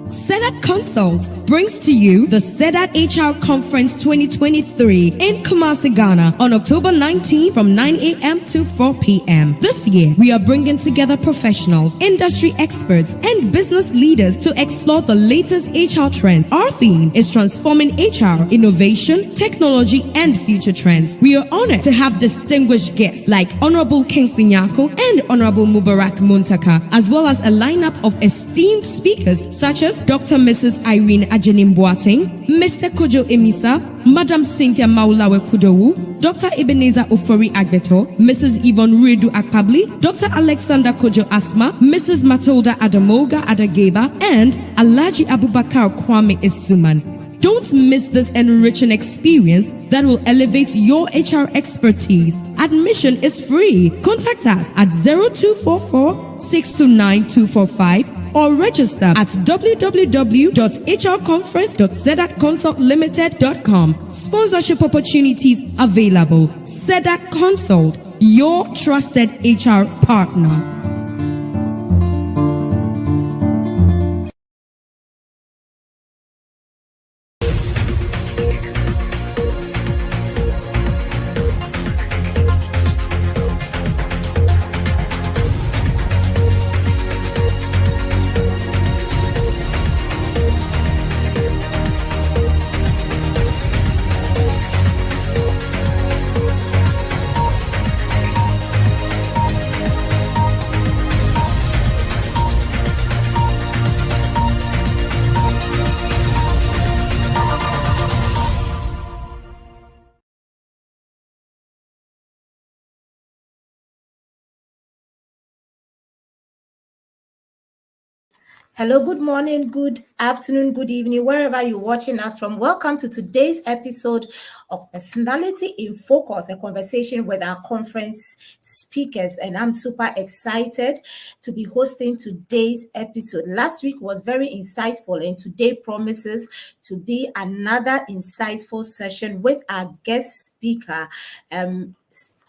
Sedat Consult brings to you the Sedat HR Conference 2023 in Kumasi, Ghana on October 19 from 9 a.m. to 4 p.m. This year, we are bringing together professionals, industry experts, and business leaders to explore the latest HR trends. Our theme is transforming HR, innovation, technology, and future trends. We are honored to have distinguished guests like Honorable Kingsley Nyako and Honorable Mubarak Muntaka, as well as a lineup of esteemed speakers such as Dr. Mrs. Irene Ajenim Boateng, Mr. Kojo Emisa, Madam Cynthia Maulawe Kudowu, Dr. Ebenezer Ofori Agbeto, Mrs. Yvonne Redu Akpabli, Dr. Alexander Kojo Asma, Mrs. Matilda Adamoga Adageba, and Alhaji Abubakar Kwame Isuman. Don't miss this enriching experience that will elevate your HR expertise. Admission is free. Contact us at 0244 629 245 or register at www.hrconference.sedatconsultlimited.com. Sponsorship opportunities available. Sedat Consult, your trusted HR partner. Hello, good morning, good afternoon, good evening, wherever you're watching us from. Welcome to today's episode of Personality in Focus, a conversation with our conference speakers. And I'm super excited to be hosting today's episode. Last week was very insightful, and today promises to be another insightful session with our guest speaker.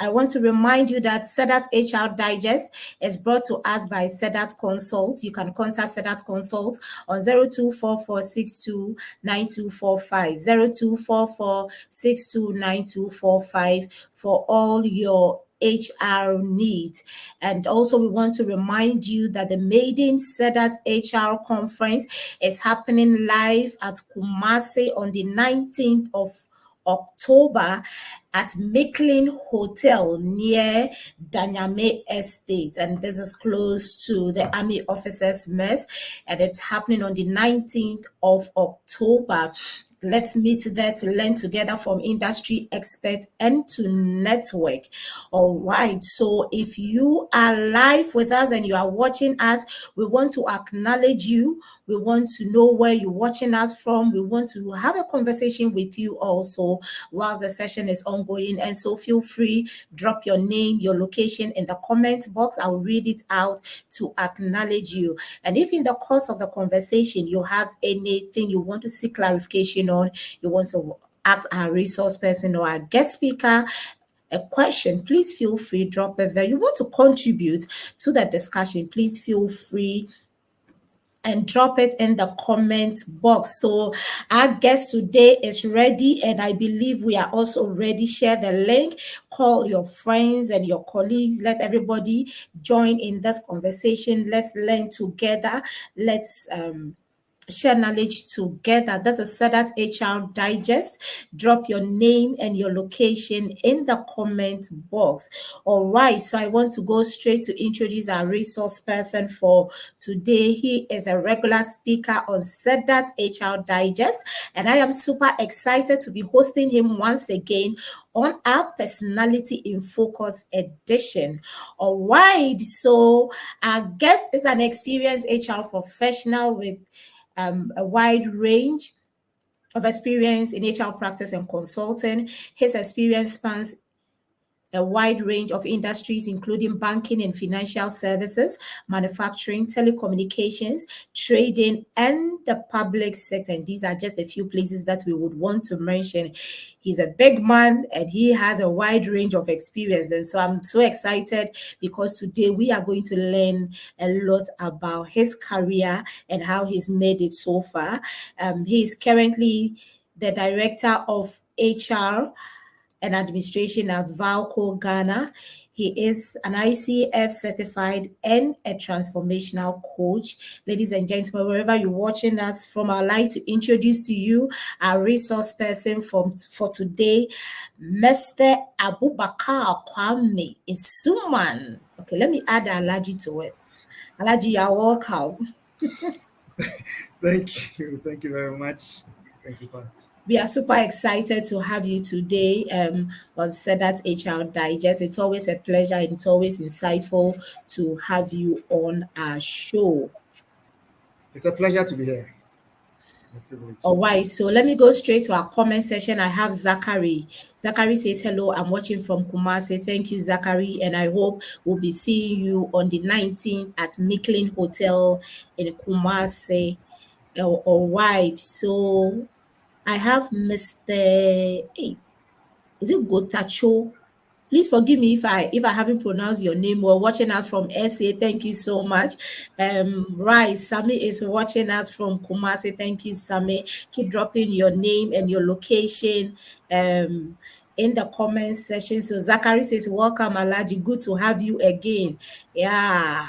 I want to remind you that Sedat HR Digest is brought to us by Sedat Consult. You can contact Sedat Consult on 0244629245, 0244629245 for all your HR needs. And also we want to remind you that the Maiden Sedat HR Conference is happening live at Kumasi on the 19th of October at Micklin Hotel near Danyame Estate, and this is close to the Army Officers Mess, and it's happening on the 19th of October. Let's meet there to learn together from industry experts and to network. All right. So if you are live with us and you are watching us, we want to acknowledge you. We want to know where you're watching us from. We want to have a conversation with you also whilst the session is ongoing. And so feel free, drop your name, your location in the comment box. I'll read it out to acknowledge you. And if in the course of the conversation you have anything you want to seek clarification on, you want to ask our resource person or our guest speaker a question, please feel free, drop it there. You want to contribute to the discussion, please feel free and drop it in the comment box. So our guest today is ready, and I believe we are also ready. Share the link, call your friends and your colleagues, let everybody join in this conversation. Let's learn together. Let's share knowledge together. That's a Sedat HR Digest. Drop your name and your location in the comment box. All right, so I want to go straight to introduce our resource person for today. He is a regular speaker on Sedat HR Digest, and I am super excited to be hosting him once again on our Personality in Focus edition. All right, so our guest is an experienced HR professional with a wide range of experience in HR practice and consulting. His experience spans a wide range of industries, including banking and financial services, manufacturing, telecommunications, trading, and the public sector. And these are just a few places that we would want to mention. He's a big man and he has a wide range of experience. And so I'm so excited because today we are going to learn a lot about his career and how he's made it so far. He is currently the director of HR and administration at Valco Ghana. He is an ICF certified and a transformational coach. Ladies and gentlemen, wherever you're watching us from, I'd like to introduce to you our resource person for today, Mr. Abubakar Kwame Isuman. Okay, let me add Alaji to it. Alaji, you're welcome. Thank you. Thank you very much. Thank you, Pat. We are super excited to have you today on Sedat HR Digest. It's always a pleasure and it's always insightful to have you on our show. It's a pleasure to be here. A privilege. All right, so let me go straight to our comment section. I have Zachary. Zachary says, hello, I'm watching from Kumasi. Thank you, Zachary, and I hope we'll be seeing you on the 19th at Micklin Hotel in Kumasi. All right, so I have Mr. Hey, is it Gotacho? Please forgive me if I haven't pronounced your name. We're watching us from SA. Thank you so much. Right, Sami is watching us from Kumasi. Thank you, Sami. Keep dropping your name and your location in the comment section. So Zachary says, welcome, Alaji. Good to have you again. Yeah.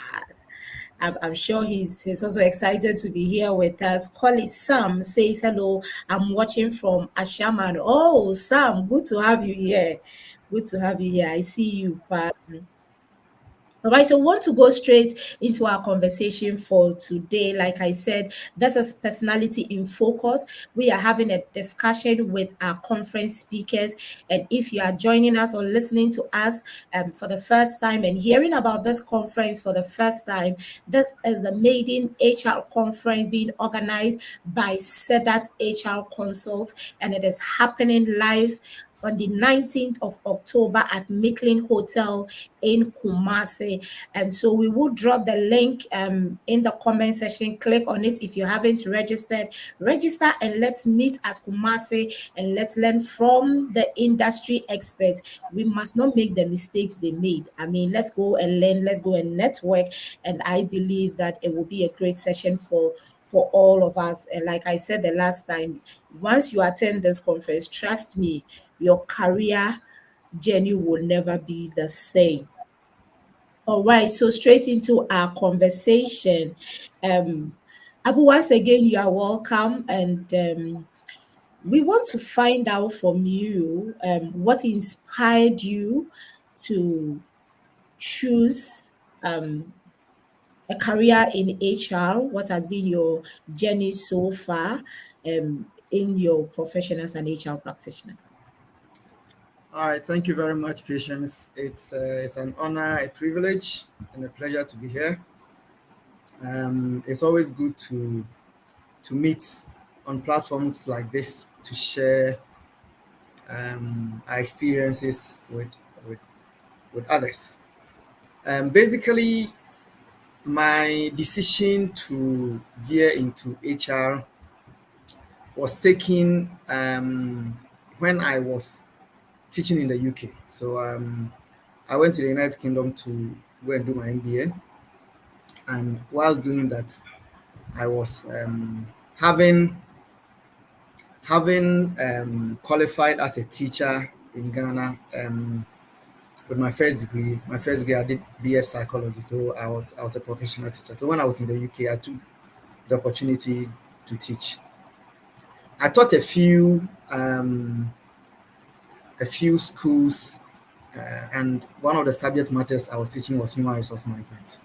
I'm sure he's also excited to be here with us. Collie Sam says, hello, I'm watching from Ashaman. Oh, Sam, good to have you here. Good to have you here. I see you. All right, so we want to go straight into our conversation for today. Like I said, that's a personality in focus. We are having a discussion with our conference speakers. And if you are joining us or listening to us for the first time and hearing about this conference for the first time, this is the Maiden HR conference being organized by Sedat HR Consult, and it is happening live on the 19th of October at Micklin Hotel in Kumasi. And so we will drop the link in the comment section. Click on it if you haven't registered. Register and let's meet at Kumasi and let's learn from the industry experts. We must not make the mistakes they made. I mean, let's go and learn, let's go and network. And I believe that it will be a great session for all of us. And like I said the last time, once you attend this conference, trust me, your career journey will never be the same. All right, so straight into our conversation. Abu, once again, you are welcome. And we want to find out from you what inspired you to choose a career in HR. What has been your journey so far in your profession as an HR practitioner? All right. Thank you very much, Patience. It's an honor, a privilege, and a pleasure to be here. It's always good to meet on platforms like this to share our experiences with others. Basically, my decision to veer into HR was taken when I was teaching in the UK. So I went to the United Kingdom to go and do my MBA. And whilst doing that, I was having qualified as a teacher in Ghana with my first degree. My first degree, I did BS psychology, so I was a professional teacher. So when I was in the UK, I took the opportunity to teach. I taught a few schools, and one of the subject matters I was teaching was human resource management.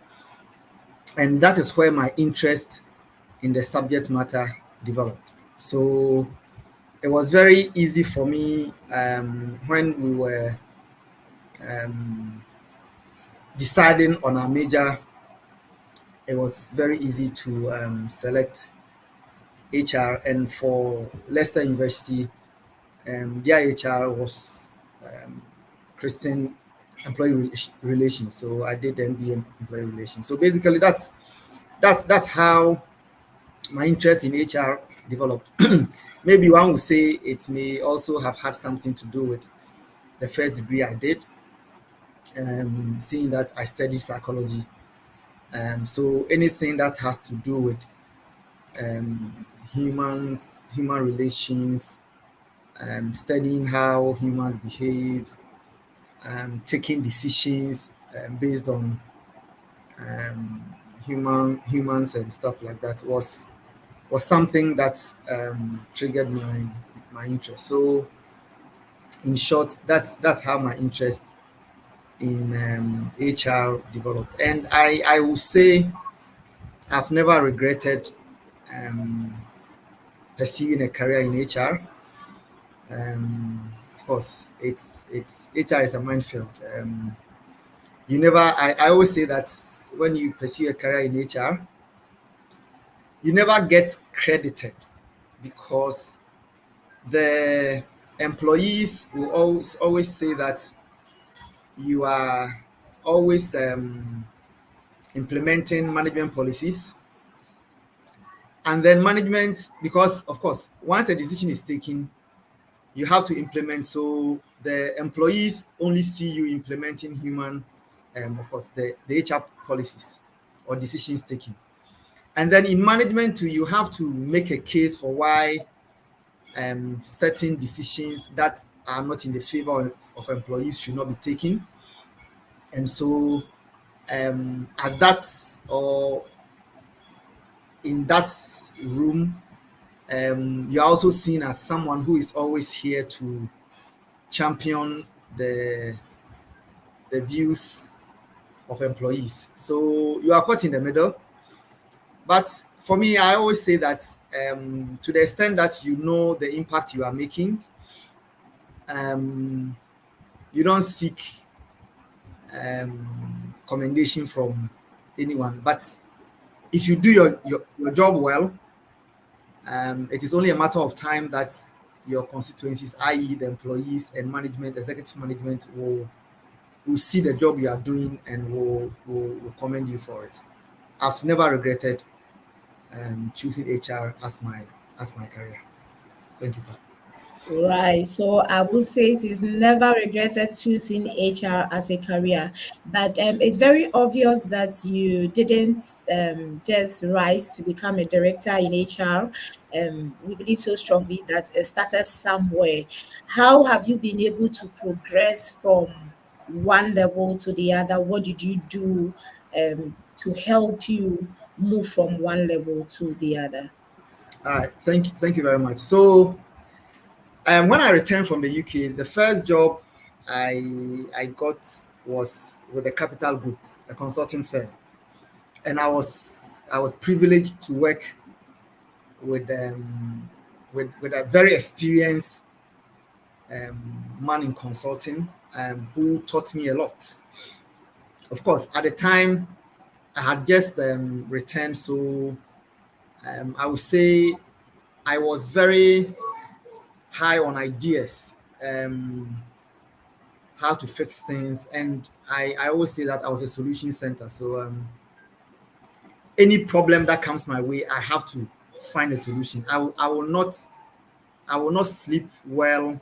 And that is where my interest in the subject matter developed. So it was very easy for me when we were deciding on our major. It was very easy to select HR, and for Leicester University, their HR was Christian employee relations. So I did MBA in employee relations. So basically, that's how my interest in HR developed. Maybe one would say it may also have had something to do with the first degree I did, seeing that I studied psychology. So anything that has to do with human relations, studying how humans behave, taking decisions based on humans and stuff like that was something that triggered my interest. So in short, that's how my interest in HR developed, and I will say I've never regretted pursuing a career in HR. Of course, it's HR is a minefield. You never. I always say that when you pursue a career in HR, you never get credited because the employees will always say that you are always implementing management policies, and then management, because of course once a decision is taken you have to implement, so the employees only see you implementing of course the HR policies or decisions taken, and then in management too you have to make a case for why certain decisions that are not in the favor of employees should not be taken. And so at that, or in that room, you're also seen as someone who is always here to champion the views of employees. So you are caught in the middle. But for me, I always say that to the extent that you know the impact you are making, you don't seek commendation from anyone. But if you do your job well, it is only a matter of time that your constituencies, i.e. the employees and management, executive management, will see the job you are doing and will commend you for it. I've never regretted choosing HR as my career. Thank you, Pat. Right. So I would say he's never regretted choosing HR as a career. But it's very obvious that you didn't just rise to become a director in HR. We believe so strongly that it started somewhere. How have you been able to progress from one level to the other? What did you do to help you move from one level to the other? All right. Thank you very much. So when I returned from the UK, the first job I got was with the Capital Group, a consulting firm, and I was privileged to work with a very experienced man in consulting who taught me a lot. Of course, at the time I had just returned, so I would say I was very high on ideas, how to fix things, and I always say that I was a solution center. So any problem that comes my way, I have to find a solution. I will not sleep well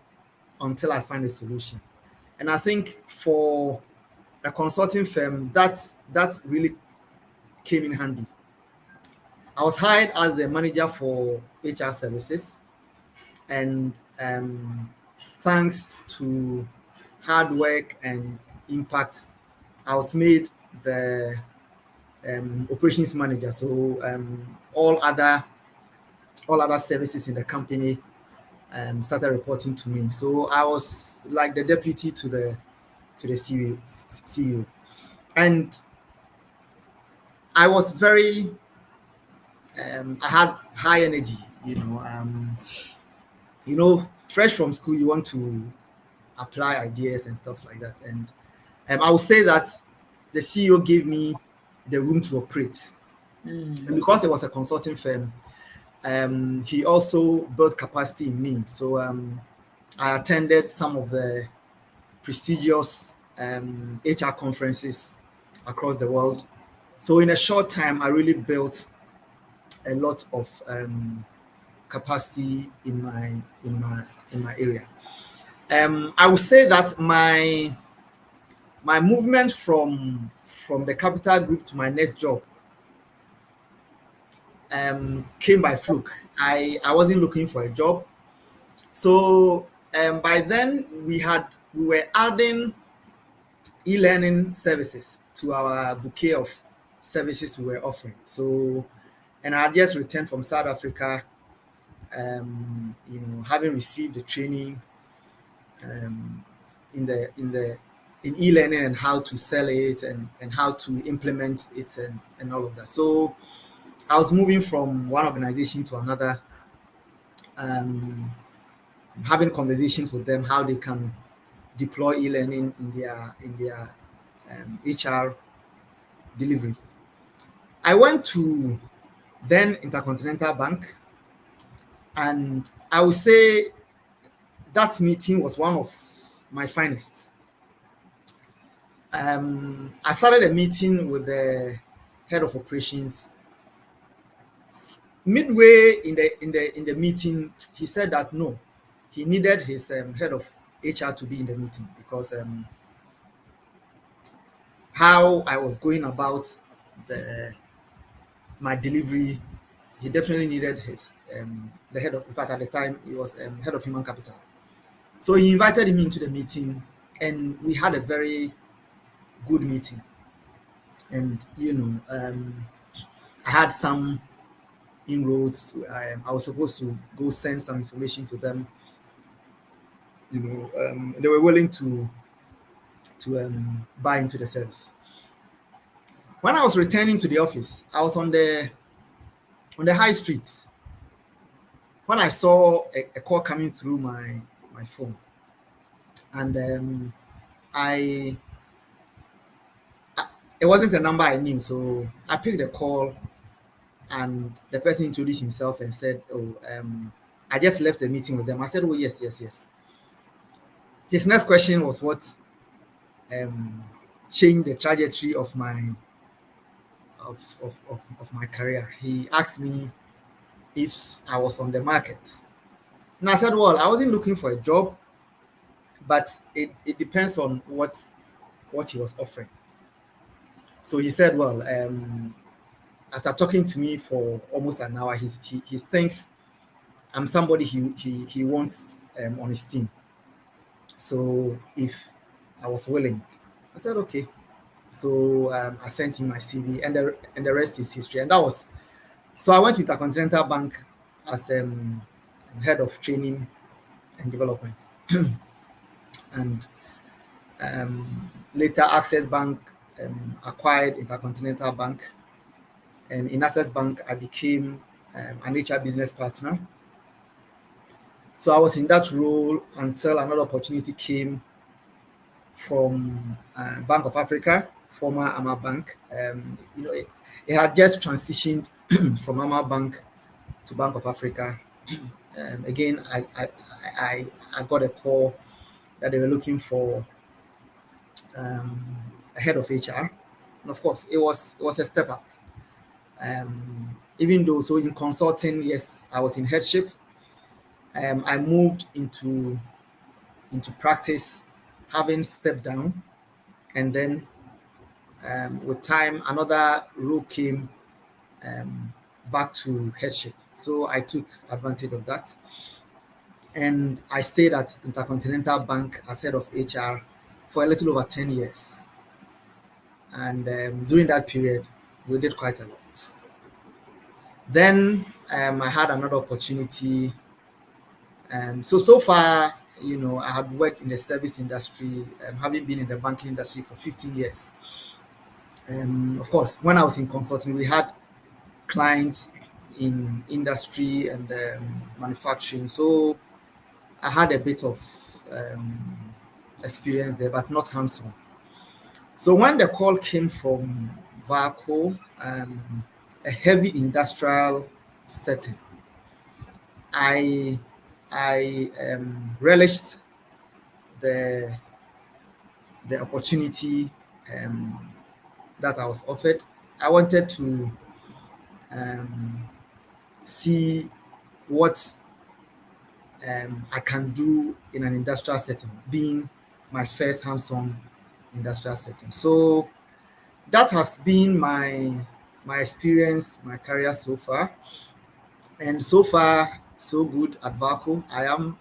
until I find a solution. And I think for a consulting firm, that really came in handy. I was hired as the manager for HR services, and thanks to hard work and impact, I was made the operations manager. So all other services in the company started reporting to me. So I was like the deputy to the CEO, and I was very I had high energy. Fresh from school, you want to apply ideas and stuff like that. And I would say that the CEO gave me the room to operate. And because it was a consulting firm, he also built capacity in me. So I attended some of the prestigious HR conferences across the world. So in a short time, I really built a lot of capacity in my area. I would say that my movement from the Capital Group to my next job came by fluke. I wasn't looking for a job, so by then we were adding e-learning services to our bouquet of services we were offering. So, and I had just returned from South Africa, having received the training in e-learning and how to sell it and how to implement it and all of that. So I was moving from one organization to another, having conversations with them how they can deploy e-learning in their HR delivery. I went to then Intercontinental Bank, and I would say that meeting was one of my finest. I started a meeting with the head of operations. Midway in the meeting, he said that no, he needed his head of HR to be in the meeting because how I was going about my delivery, he definitely needed his the head of. In fact, at the time, he was head of human capital. So he invited him into the meeting, and we had a very good meeting. And I had some inroads. I was supposed to go send some information to them. They were willing to buy into the service. When I was returning to the office, I was on the high street when I saw a call coming through my phone, and it wasn't a number I knew, so I picked the call, and the person introduced himself and said, "Oh, I just left the meeting with them." I said, "Oh, yes. His next question was what changed the trajectory of my career. He asked me if I was on the market, and I said, "Well, I wasn't looking for a job, but it depends on what he was offering." So he said, "Well, after talking to me for almost an hour, he thinks I'm somebody he wants on his team. So if I was willing," I said, "Okay." So I sent him my CV, and the rest is history. And that was so I went to Intercontinental Bank as head of training and development, and later Access Bank acquired Intercontinental Bank, and in Access Bank I became an HR business partner. So I was in that role until another opportunity came from Bank of Africa, former Ama Bank. It had just transitioned from Ama Bank to Bank of Africa. Again, I got a call that they were looking for a head of HR, and of course, it was a step up. Even though, so in consulting, yes, I was in headship. I moved into practice, having stepped down, and then with time, another role came back to headship. So I took advantage of that, and I stayed at Intercontinental Bank as head of HR for a little over 10 years. And during that period, we did quite a lot. Then I had another opportunity. So far, I had worked in the service industry, having been in the banking industry for 15 years. Of course, when I was in consulting, we had clients in industry and manufacturing. So I had a bit of experience there, but not hands-on. So when the call came from VACO, a heavy industrial setting, I relished the the opportunity that I was offered. I wanted to see what I can do in an industrial setting, being my first hands-on industrial setting. So that has been my experience, my career so far, and so far so good at Vaco. I am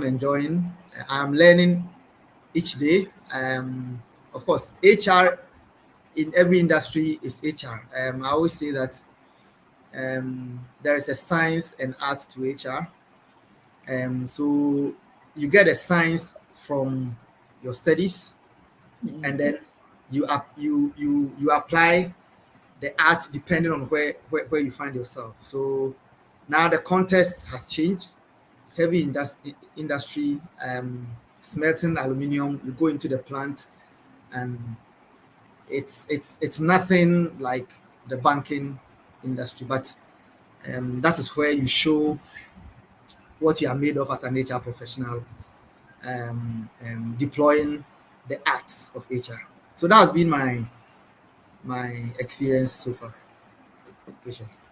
enjoying. I am learning each day. Of course, HR in every industry is HR. I always say that there is a science and art to HR. So you get a science from your studies, and then you apply the art depending on where you find yourself. So now the context has changed. Heavy industry, smelting aluminium. You go into the plant, and it's nothing like the banking industry, but that is where you show what you are made of as an HR professional, deploying the arts of HR. So that has been my experience so far. Patience.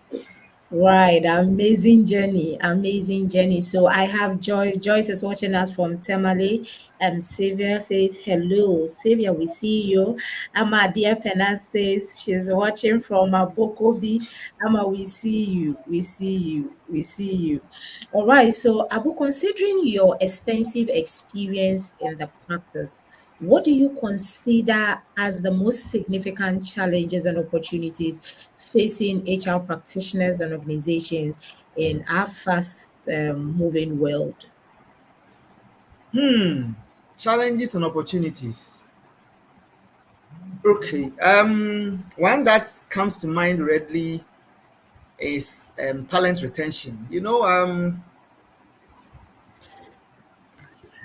Right, amazing journey, amazing journey. So I have Joyce. Joyce is watching us from Temale. Sylvia says hello. Sylvia, we see you. Ama dear Pena says she's watching from Abokobi. Ama, we see you, we see you, we see you. All right. So Abu, considering your extensive experience in the practice, what do you consider as the most significant challenges and opportunities facing HR practitioners and organizations in our fast moving world? Challenges and opportunities. Okay. One that comes to mind readily is talent retention.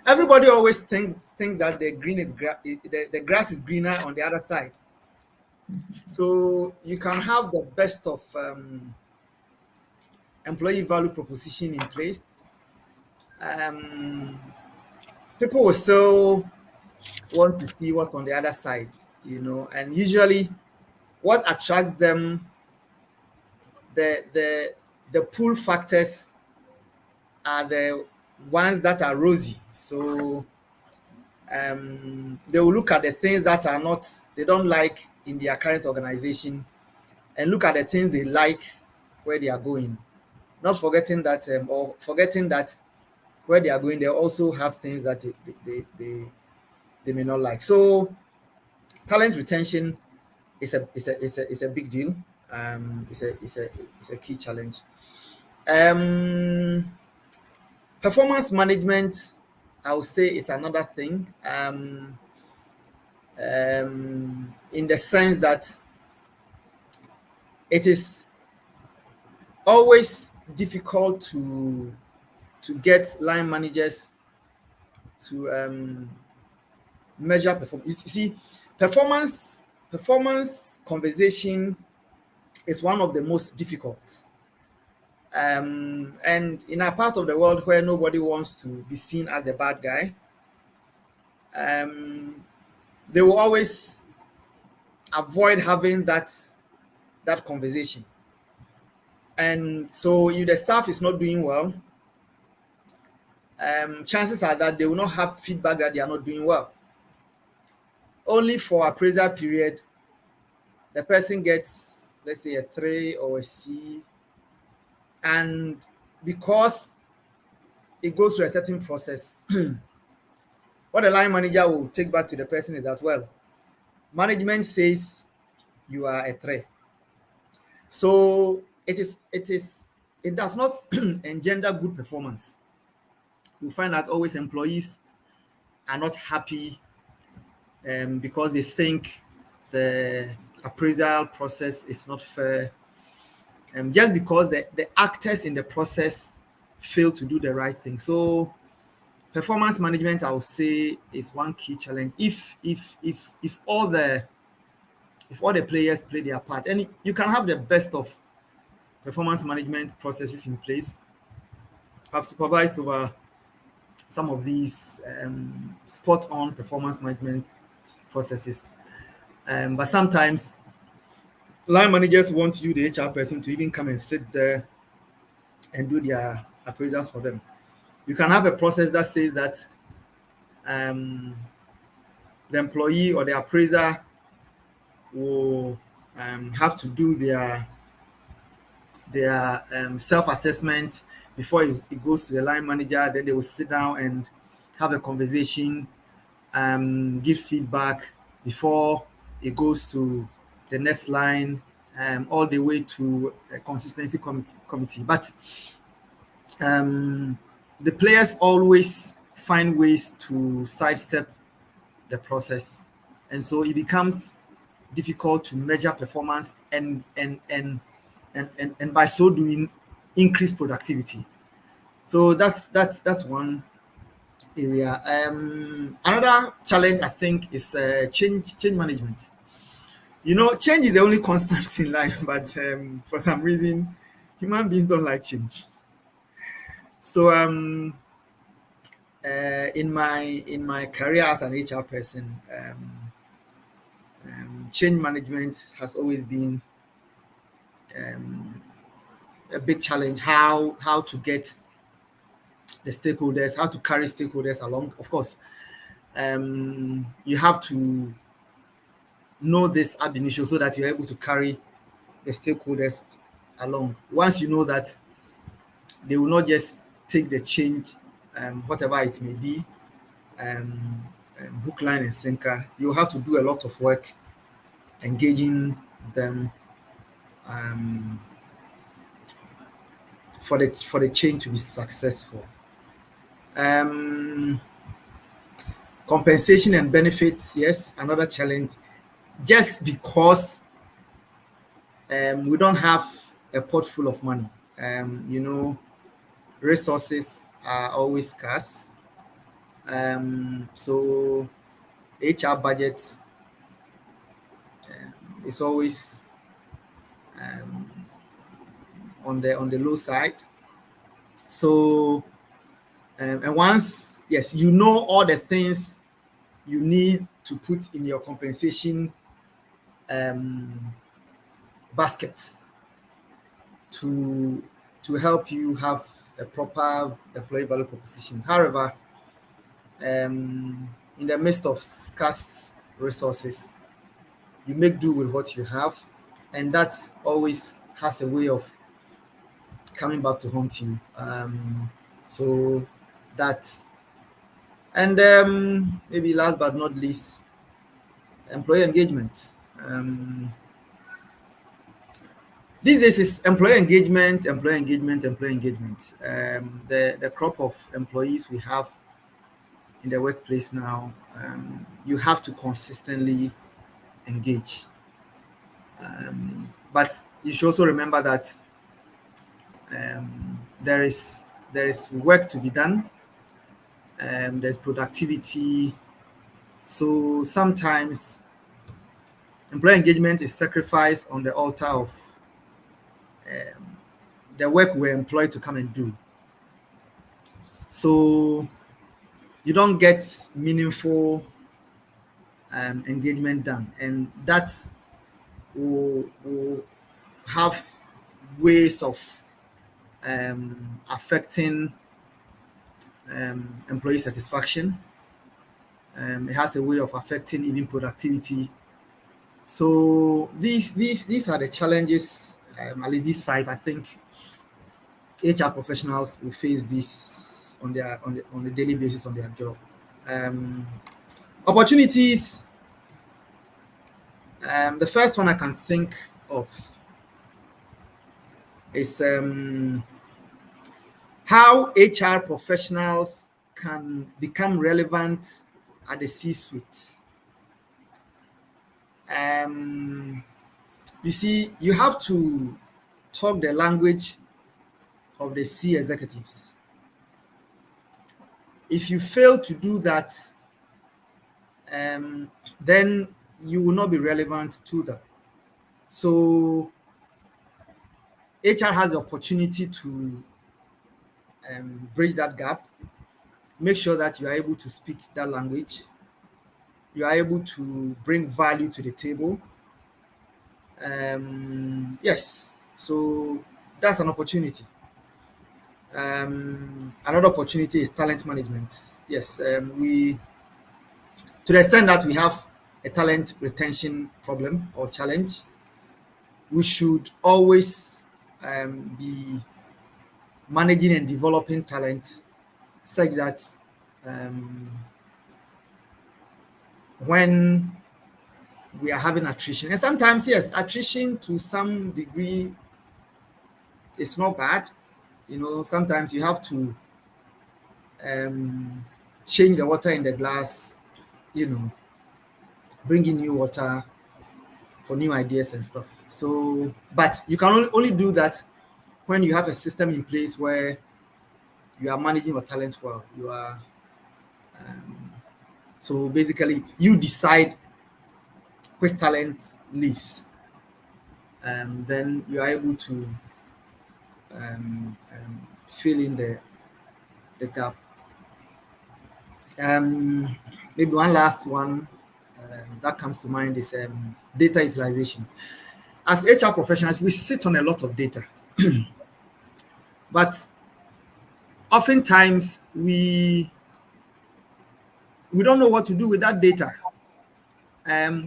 Everybody always think that the grass is greener on the other side. So you can have the best of employee value proposition in place. People will still want to see what's on the other side, and usually what attracts them, the pull factors are the ones that are rosy. So they will look at the things that they don't like in their current organization, and look at the things they like where they are going, not forgetting that where they are going, they also have things that they may not like. So talent retention is a big deal. It's a key challenge. Performance management, I would say, is another thing. In the sense that it is always difficult to get line managers to measure performance. You see, performance conversation is one of the most difficult. And in a part of the world where nobody wants to be seen as a bad guy, they will always avoid having that conversation. And so if the staff is not doing well, chances are that they will not have feedback that they are not doing well. Only for appraisal period, the person gets, let's say, a 3 or a C, and because it goes through a certain process, what the line manager will take back to the person is that, well, management says you are a 3. So it does not engender good performance. You find that always employees are not happy because they think the appraisal process is not fair, just because the actors in the process fail to do the right thing. So performance management, I would say, is one key challenge. If all the players play their part, and you can have the best of performance management processes in place. I've supervised over some of these spot on performance management processes. But sometimes line managers want you, the HR person, to even come and sit there and do their appraisals for them. You can have a process that says that the employee or the appraiser will have to do their self-assessment before it goes to the line manager. Then they will sit down and have a conversation, give feedback before it goes to the next line, all the way to a consistency committee. But the players always find ways to sidestep the process, and so it becomes difficult to measure performance and by so doing increase productivity. So that's one area. Another challenge I think is change management. Change is the only constant in life, but for some reason human beings don't like change. So in my career as an HR person, change management has always been a big challenge. How to get the stakeholders, how to carry stakeholders along. Of course, you have to know this ab initio so that you're able to carry the stakeholders along. Once you know that they will not just take the change, whatever it may be, hook, line, and sinker, you have to do a lot of work engaging them for the change to be successful. Compensation and benefits, yes, another challenge. Just because we don't have a pot full of money, resources are always scarce. So HR budget is always on the low side. So and once, yes, you know all the things you need to put in your compensation basket to help you have a proper employee value proposition. However, in the midst of scarce resources, you make do with what you have, and that always has a way of coming back to haunt you. So that, and maybe last but not least, employee engagement. These days is employee engagement. The crop of employees we have in the workplace now, you have to consistently engage. But you should also remember that there is work to be done. There's productivity. So sometimes employee engagement is sacrificed on the altar of the work we're employed to come and do. So you don't get meaningful engagement done, and that will have ways of affecting employee satisfaction. It has a way of affecting even productivity. So these are the challenges. At least these 5, I think HR professionals will face this on a daily basis on their job. Opportunities. The first one I can think of is how HR professionals can become relevant at the C-suite. You see, you have to talk the language of the C executives. If you fail to do that, then you will not be relevant to them. So HR has the opportunity to bridge that gap make sure that you are able to speak that language. You are able to bring value to the table. Yes, so that's an opportunity. Another opportunity is talent management. Yes, we, to the extent that we have a talent retention problem or challenge, we should always be managing and developing talent such that um, when we are having attrition, and sometimes, yes, attrition to some degree is not bad. Sometimes you have to um, change the water in the glass, bring in new water for new ideas and stuff. So, but you can only do that when you have a system in place where you are managing your talent well. So basically, you decide which talent leaves, and then you are able to fill in the gap. Maybe one last one that comes to mind is data utilization. As HR professionals, we sit on a lot of data, but oftentimes we don't know what to do with that data.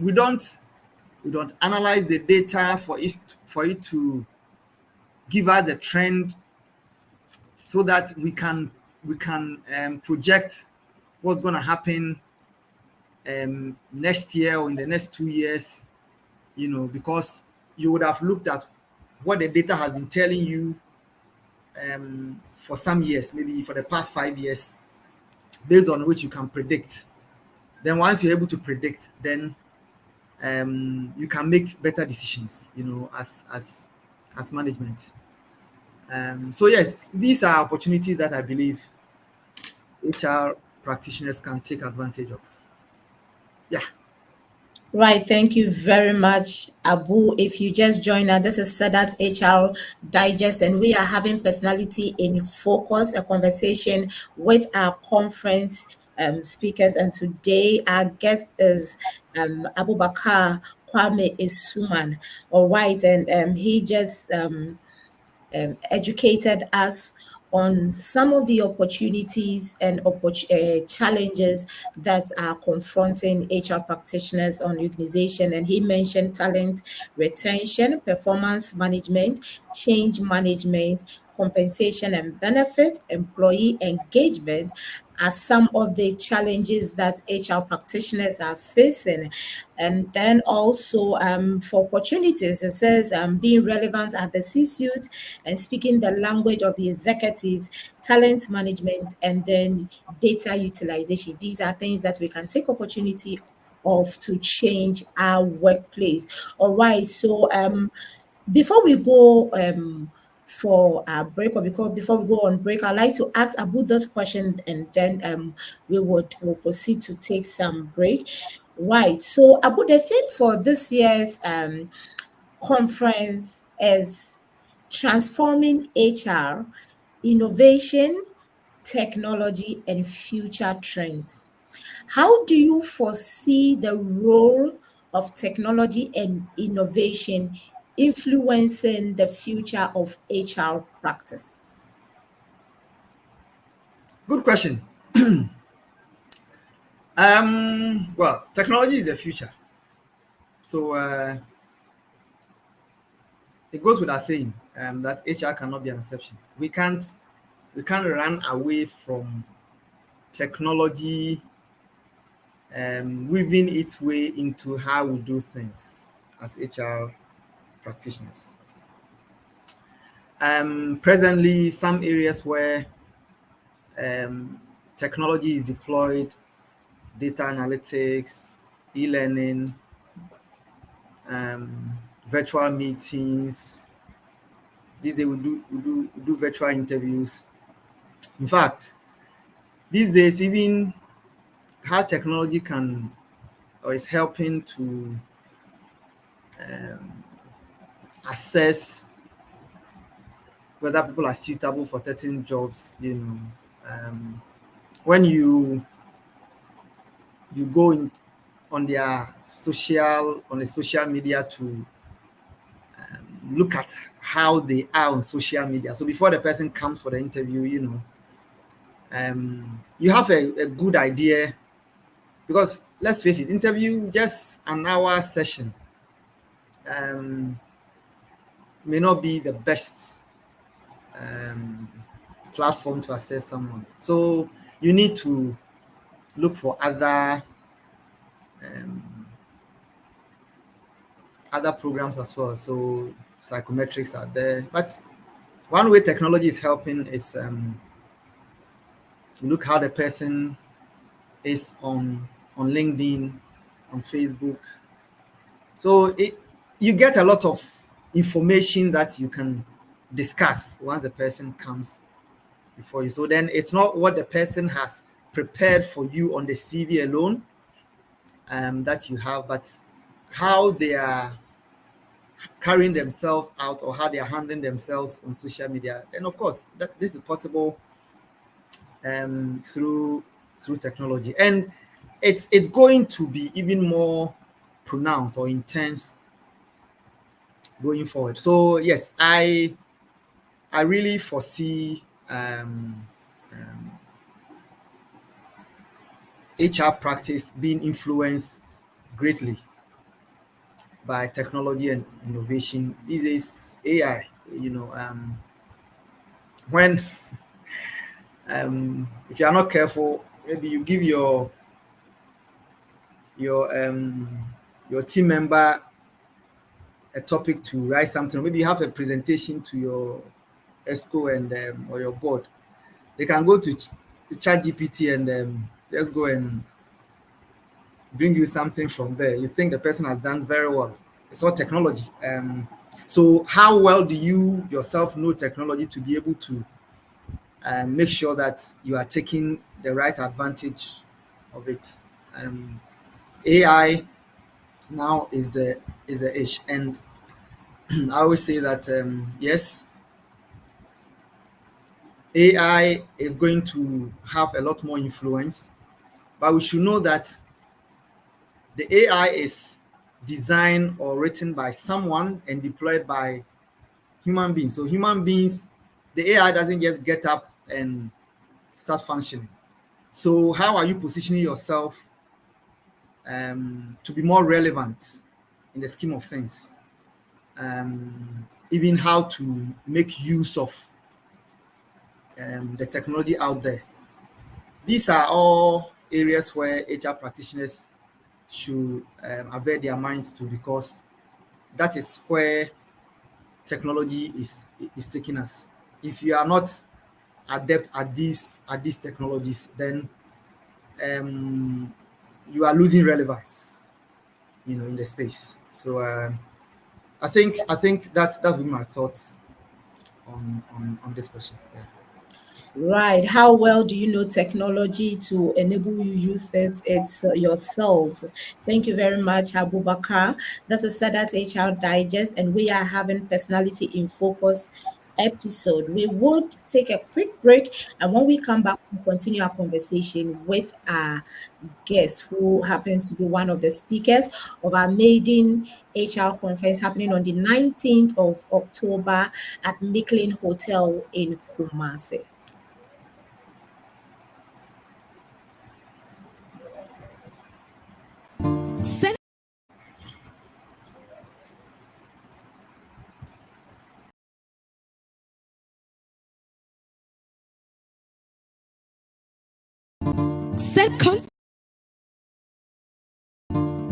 We don't analyze the data for it to give us the trend, so that we can project what's going to happen next year or in the next 2 years. Because you would have looked at what the data has been telling you for some years, maybe for the past 5 years, based on which you can predict. Then once you're able to predict, then you can make better decisions, as management. So yes, these are opportunities that I believe HR practitioners can take advantage of. Yeah. Right, thank you very much, Abu. If you just joined us, this is Sadat HR Digest, and we are having Personality in Focus, a conversation with our conference speakers. And today, our guest is Abu Bakar Kwame Isuman. All right, and he just educated us on some of the opportunities and challenges that are confronting HR practitioners on organization. And he mentioned talent retention, performance management, change management, compensation and benefit, employee engagement as some of the challenges that HR practitioners are facing. And then also for opportunities, it says being relevant at the C-suite and speaking the language of the executives, talent management, and then data utilization. These are things that we can take opportunity of to change our workplace. All right. So before we go for our break, or before we go on break, I'd like to ask Abu this question, and then we'll proceed to take some break. Right. So Abu, the theme for this year's conference is transforming HR, innovation, technology, and future trends. How do you foresee the role of technology and innovation influencing the future of HR practice? Good question. Well, technology is the future. So it goes without saying that HR cannot be an exception. We can't run away from technology weaving its way into how we do things as HR practitioners. Presently, some areas where technology is deployed, data analytics, e-learning, virtual meetings. These days we do virtual interviews. In fact, these days even how technology can or is helping to assess whether people are suitable for certain jobs, when you go in on the social media to look at how they are on social media. So before the person comes for the interview, you have a good idea, because let's face it, interview, just an hour session, may not be the best platform to assess someone. So you need to look for other programs as well. So psychometrics are there, but one way technology is helping is look how the person is on LinkedIn, on Facebook. So you get a lot of information that you can discuss once the person comes before you. So then it's not what the person has prepared for you on the CV alone that you have, but how they are carrying themselves out, or how they are handling themselves on social media. And of course, this is possible through technology, and it's going to be even more pronounced or intense going forward. So yes, I really foresee HR practice being influenced greatly by technology and innovation. This is AI, when if you are not careful, maybe you give your team member a topic to write something, or maybe you have a presentation to your ESCO and or your board. They can go to ChatGPT and just go and bring you something from there. You think the person has done very well. It's all technology. So how well do you yourself know technology to be able to make sure that you are taking the right advantage of it? AI now is the issue, and I always say that yes, AI is going to have a lot more influence, but we should know that the AI is designed or written by someone and deployed by human beings. So human beings, the AI doesn't just get up and start functioning. So how are you positioning yourself to be more relevant in the scheme of things? Even how to make use of the technology out there. These are all areas where HR practitioners should avert their minds to, because that is where technology is taking us. If you are not adept at these technologies, then you are losing relevance, in the space. So I think that would be my thoughts on this question. Yeah. Right. How well do you know technology to enable you use it yourself? Thank you very much, Abubakar. That's a Sadat HR Digest, and we are having Personality in Focus episode. We would take a quick break, and when we come back, we'll continue our conversation with our guest, who happens to be one of the speakers of our maiden HR conference happening on the 19th of October at Micklin Hotel in Kumasi.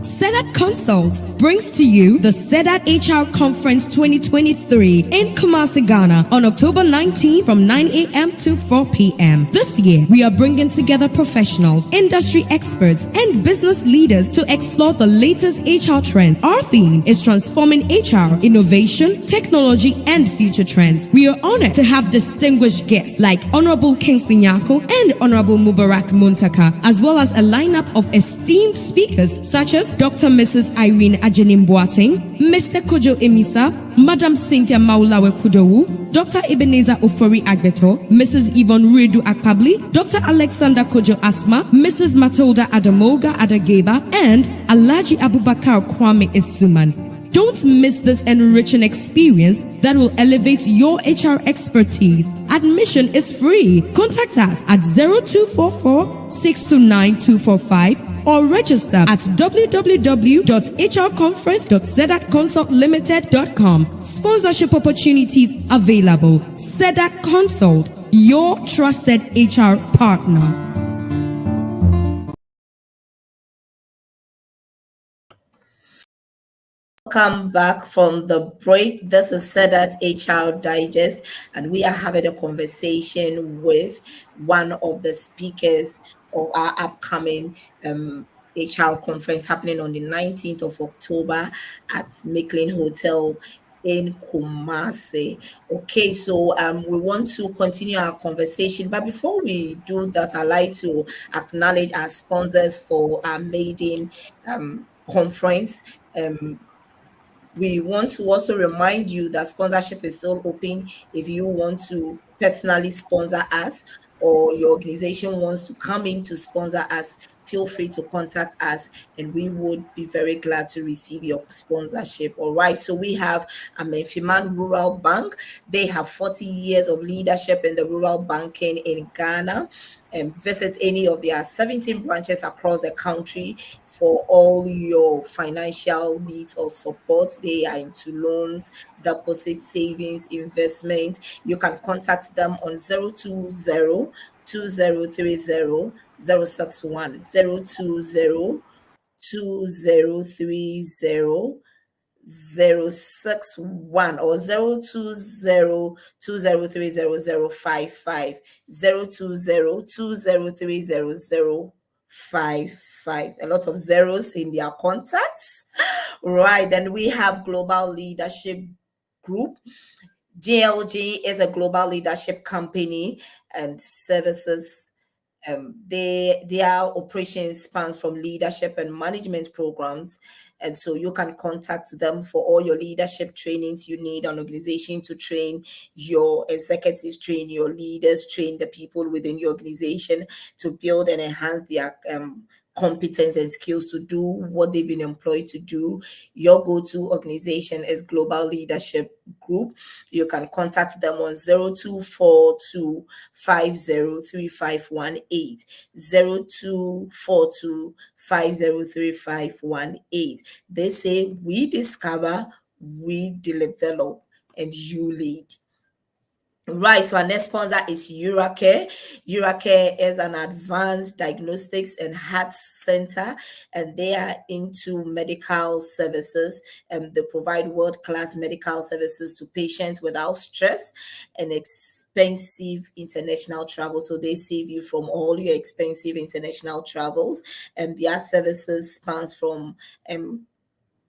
Sedat Consult brings to you the Sedat HR Conference 2023 in Kumasi, Ghana on October 19 from 9 a.m. to 4 p.m. This year, we are bringing together professionals, industry experts, and business leaders to explore the latest HR trends. Our theme is transforming HR, innovation, technology, and future trends. We are honored to have distinguished guests like Honorable Kingsley Nyako and Honorable Mubarak Muntaka, as well as a lineup of esteemed speakers such as Dr. Dr. Mrs. Irene Ajenim Boateng, Mr. Kojo Emisa, Madam Cynthia Maulawe Kudowu, Dr. Ebenezer Ofori Agbeto, Mrs. Yvonne Redu Akpabli, Dr. Alexander Kojo Asma, Mrs. Matilda Adamoga Adageba, and Alaji Abubakar Kwame Isuman. Don't miss this enriching experience that will elevate your HR expertise. Admission is free. Contact us at 0244 629 245 or register at www.hrconference.zedatconsultlimited.com. Sponsorship opportunities available. Zedat Consult, your trusted HR partner. Come back from the break. This is Zedat HR Digest, and we are having a conversation with one of the speakers of our upcoming HR conference happening on the 19th of October at Micklin Hotel in Kumasi. Okay, so we want to continue our conversation, but before we do that, I'd like to acknowledge our sponsors for our maiden conference. We want to also remind you that sponsorship is still open. If you want to personally sponsor us or your organization wants to come in to sponsor us, feel free to contact us and we would be very glad to receive your sponsorship. All right, so we have Fiman Rural Bank. They have 40 years of leadership in the rural banking in Ghana. And visit any of their 17 branches across the country for all your financial needs or support. They are into loans, deposits, savings, investment. You can contact them on 020 2030 061 020 2030 061 or 020 2030 0055 020 2030 0055. A lot of zeros in their contacts. Right, then we have Global Leadership Group. GLG is a global leadership company and services. Their operations spans from leadership and management programs, and so you can contact them for all your leadership trainings you need, an organization to train your executives, train your leaders, train the people within your organization to build and enhance their competence and skills to do what they've been employed to do. Your go-to organization is Global Leadership Group. You can contact them on 0242 503518 0242 503518. They say we discover, we develop, and you lead. Right, so our next sponsor is Euracare. Euracare is an advanced diagnostics and heart center, and they are into medical services. They provide world-class medical services to patients without stress and expensive international travel. So they save you from all your expensive international travels, and their services spans from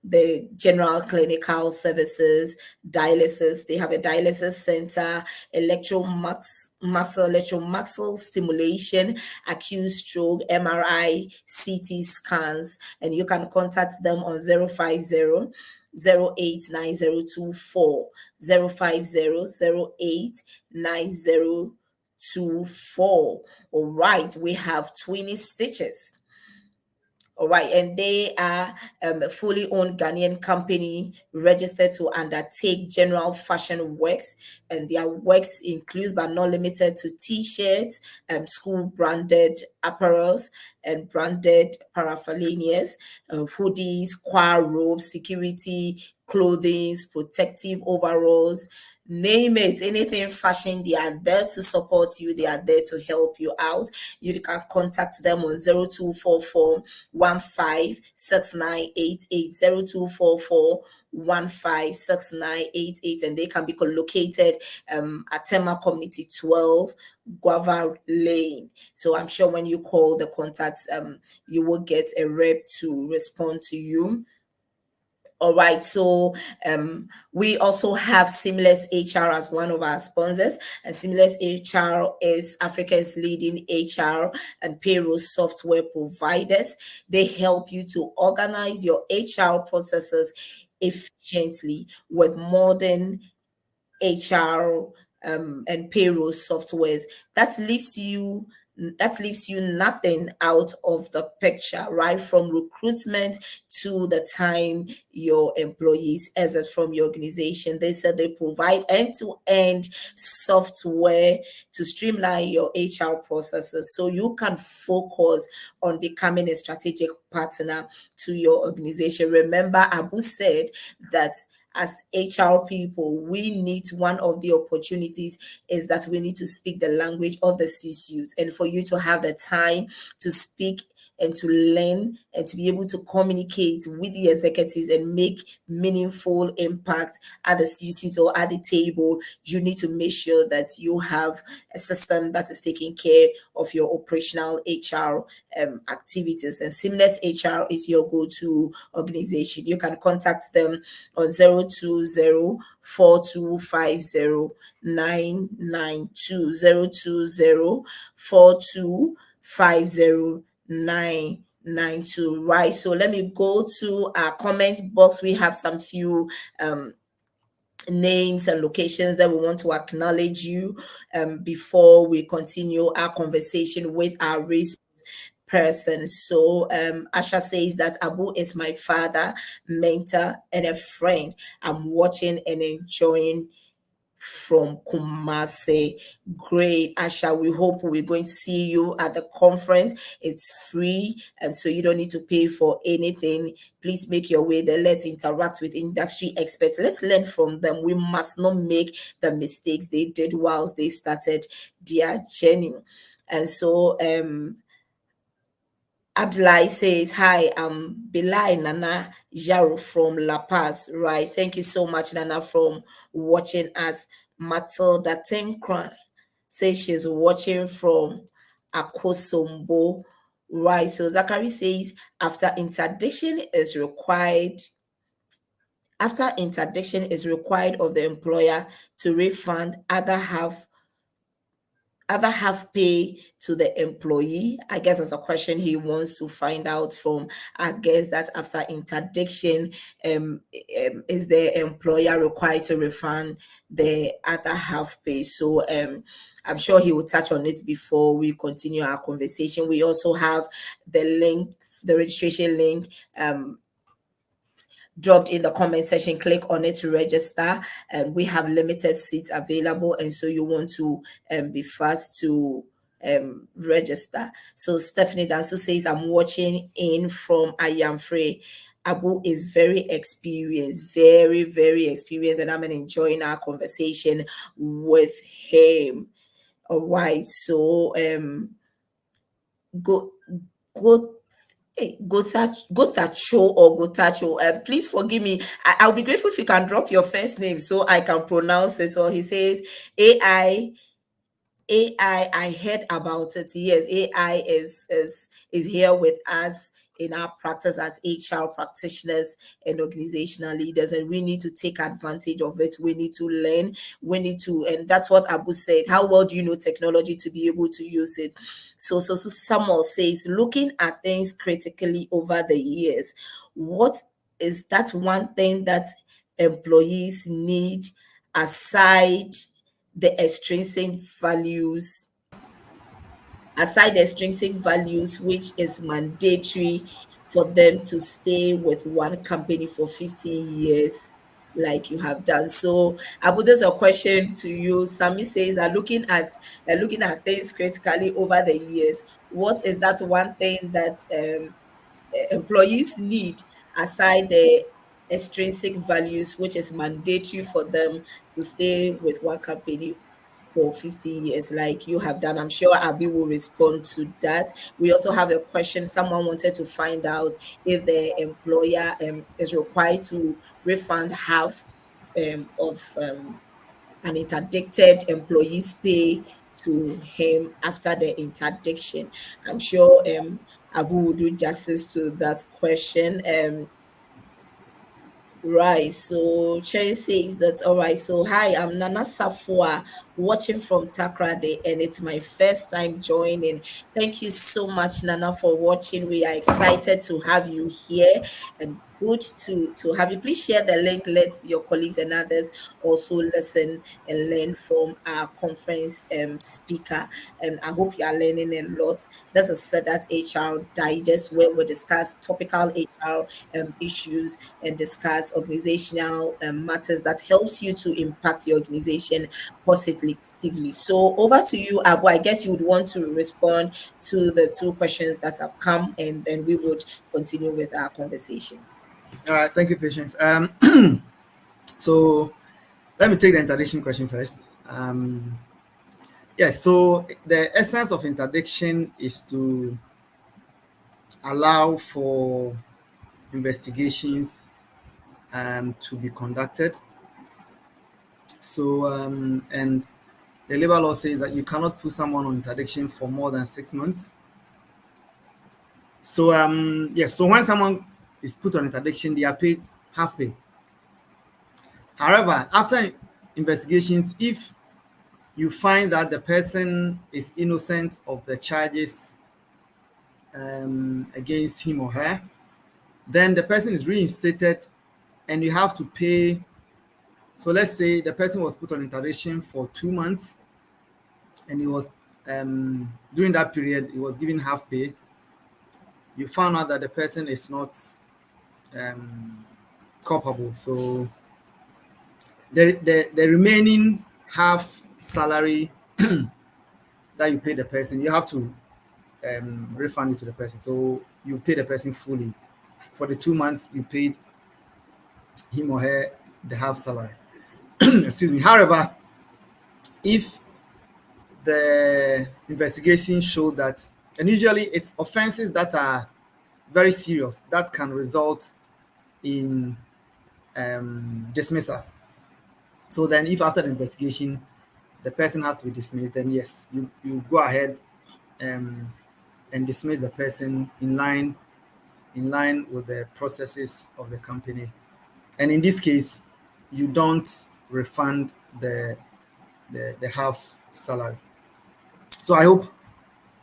the general clinical services, dialysis. They have a dialysis center, electromuscle stimulation, acute stroke, MRI, CT scans, and you can contact them on 050 089024 050 089024. All right, we have 20 stitches. All right, and they are a fully owned Ghanaian company registered to undertake general fashion works, and their works includes but not limited to t-shirts, school branded apparels and branded paraphernalias, hoodies, choir robes, security clothing, protective overalls, name it, anything fashion. They are there to support you. They are there to help you out. You can contact them on 0244 156988 0244 156988, and they can be located at Tema Community 12 Guava Lane. So I'm sure when you call the contacts, you will get a rep to respond to you. All right, so we also have Seamless HR as one of our sponsors, and Seamless HR is Africa's leading HR and payroll software providers. They help you to organize your HR processes efficiently with modern HR and payroll softwares. That leaves you nothing out of the picture, right? From recruitment to the time your employees exit from your organization. They said they provide end-to-end software to streamline your HR processes so you can focus on becoming a strategic partner to your organization. Remember, Abu said that as HR people, we need, one of the opportunities is that we need to speak the language of the C-suite, and for you to have the time to speak and to learn and to be able to communicate with the executives and make meaningful impact at the C-suite or at the table, you need to make sure that you have a system that is taking care of your operational HR activities. And Seamless HR is your go-to organization. You can contact them on 020 4250 992 020 4250 992. Right, so let me go to our comment box. We have some few names and locations that we want to acknowledge you before we continue our conversation with our resource person. So Asha says that Abu is my father, mentor, and a friend. I'm watching and enjoying from Kumasi. Great, Asha. We hope we're going to see you at the conference. It's free, and so you don't need to pay for anything. Please make your way there. Let's interact with industry experts. Let's learn from them. We must not make the mistakes they did whilst they started their journey. And so Abdullah says, hi, I'm Bilal Nana Jaro from La Paz. Right. Thank you so much, Nana, from watching us. Matilda Tenkran says she's watching from Akosombo. Right. So Zachary says, after interdiction is required of the employer to refund other half pay to the employee. I guess that's a question he wants to find out from. I guess that after interdiction, is the employer required to refund the other half pay? So I'm sure he will touch on it before we continue our conversation. We also have the link, the registration link, dropped in the comment section. Click on it to register, and we have limited seats available, and so you want to be fast to register. So Stephanie Danso says, I'm watching in from Ayamfre. Abu is very experienced, very, very experienced, and I'm enjoying our conversation with him. All right, so go Hey, Gotacho or Gotacho, please forgive me. I'll be grateful if you can drop your first name so I can pronounce it. Or he says AI. I heard about it. Yes, AI is here with us in our practice as HR practitioners and organizational leaders, and we need to take advantage of it. We need to learn. We need to, and that's what Abu said. How well do you know technology to be able to use it? So Samuel says, looking at things critically over the years, what is that one thing that employees need aside the extrinsic values, which is mandatory for them to stay with one company for 15 years, like you have done? So, Abu, there's a question to you. Sami says that looking at things critically over the years, what is that one thing that employees need aside the extrinsic values, which is mandatory for them to stay with one company for 15 years, like you have done? I'm sure Abby will respond to that. We also have a question. Someone wanted to find out if the employer is required to refund half of an interdicted employee's pay to him after the interdiction. I'm sure Abu will do justice to that question. Right. So Cherry says that, all right. So hi, I'm Nana Safua, watching from Takrade, and it's my first time joining. Thank you so much, Nana, for watching. We are excited to have you here, and good to have you. Please share the link. Let your colleagues and others also listen and learn from our conference speaker. And I hope you are learning a lot. That's a Sadat HR Digest, where we discuss topical HR issues and discuss organizational matters that helps you to impact your organization positively. So over to you, Abu. I guess you would want to respond to the two questions that have come, and then we would continue with our conversation. All right, thank you, Patience. So let me take the interdiction question first. Yes, so the essence of interdiction is to allow for investigations to be conducted. So, and the labor law says that you cannot put someone on interdiction for more than 6 months. So, yes, so when someone is put on interdiction, they are paid half pay. However, after investigations, if you find that the person is innocent of the charges against him or her, then the person is reinstated and you have to pay. So let's say the person was put on interdiction for 2 months and he was during that period he was given half pay. You found out that the person is not culpable, so the remaining half salary that you pay the person, you have to refund it to the person. So you pay the person fully for the 2 months. You paid him or her the half salary. Excuse me. However, if the investigation showed that, and usually it's offenses that are very serious that can result in dismissal. So then, if after the investigation the person has to be dismissed, then yes, you go ahead and dismiss the person in line with the processes of the company. And in this case, you don't refund the half salary. So I hope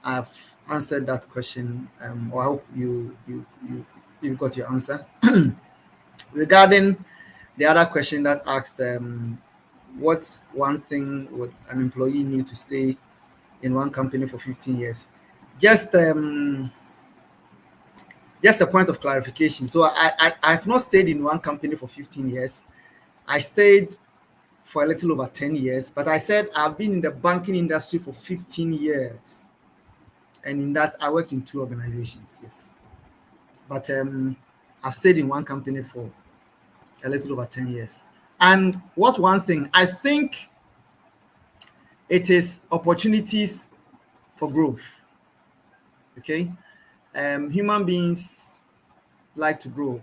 I've answered that question, or I hope you got your answer. Regarding the other question that asked, what one thing would an employee need to stay in one company for 15 years? Just a point of clarification. So I've not stayed in one company for 15 years. I stayed for a little over 10 years, but I said I've been in the banking industry for 15 years. And in that, I worked in 2 organizations, yes. But I've stayed in one company for a little over 10 years. And what one thing, I think it is opportunities for growth, okay? Human beings like to grow.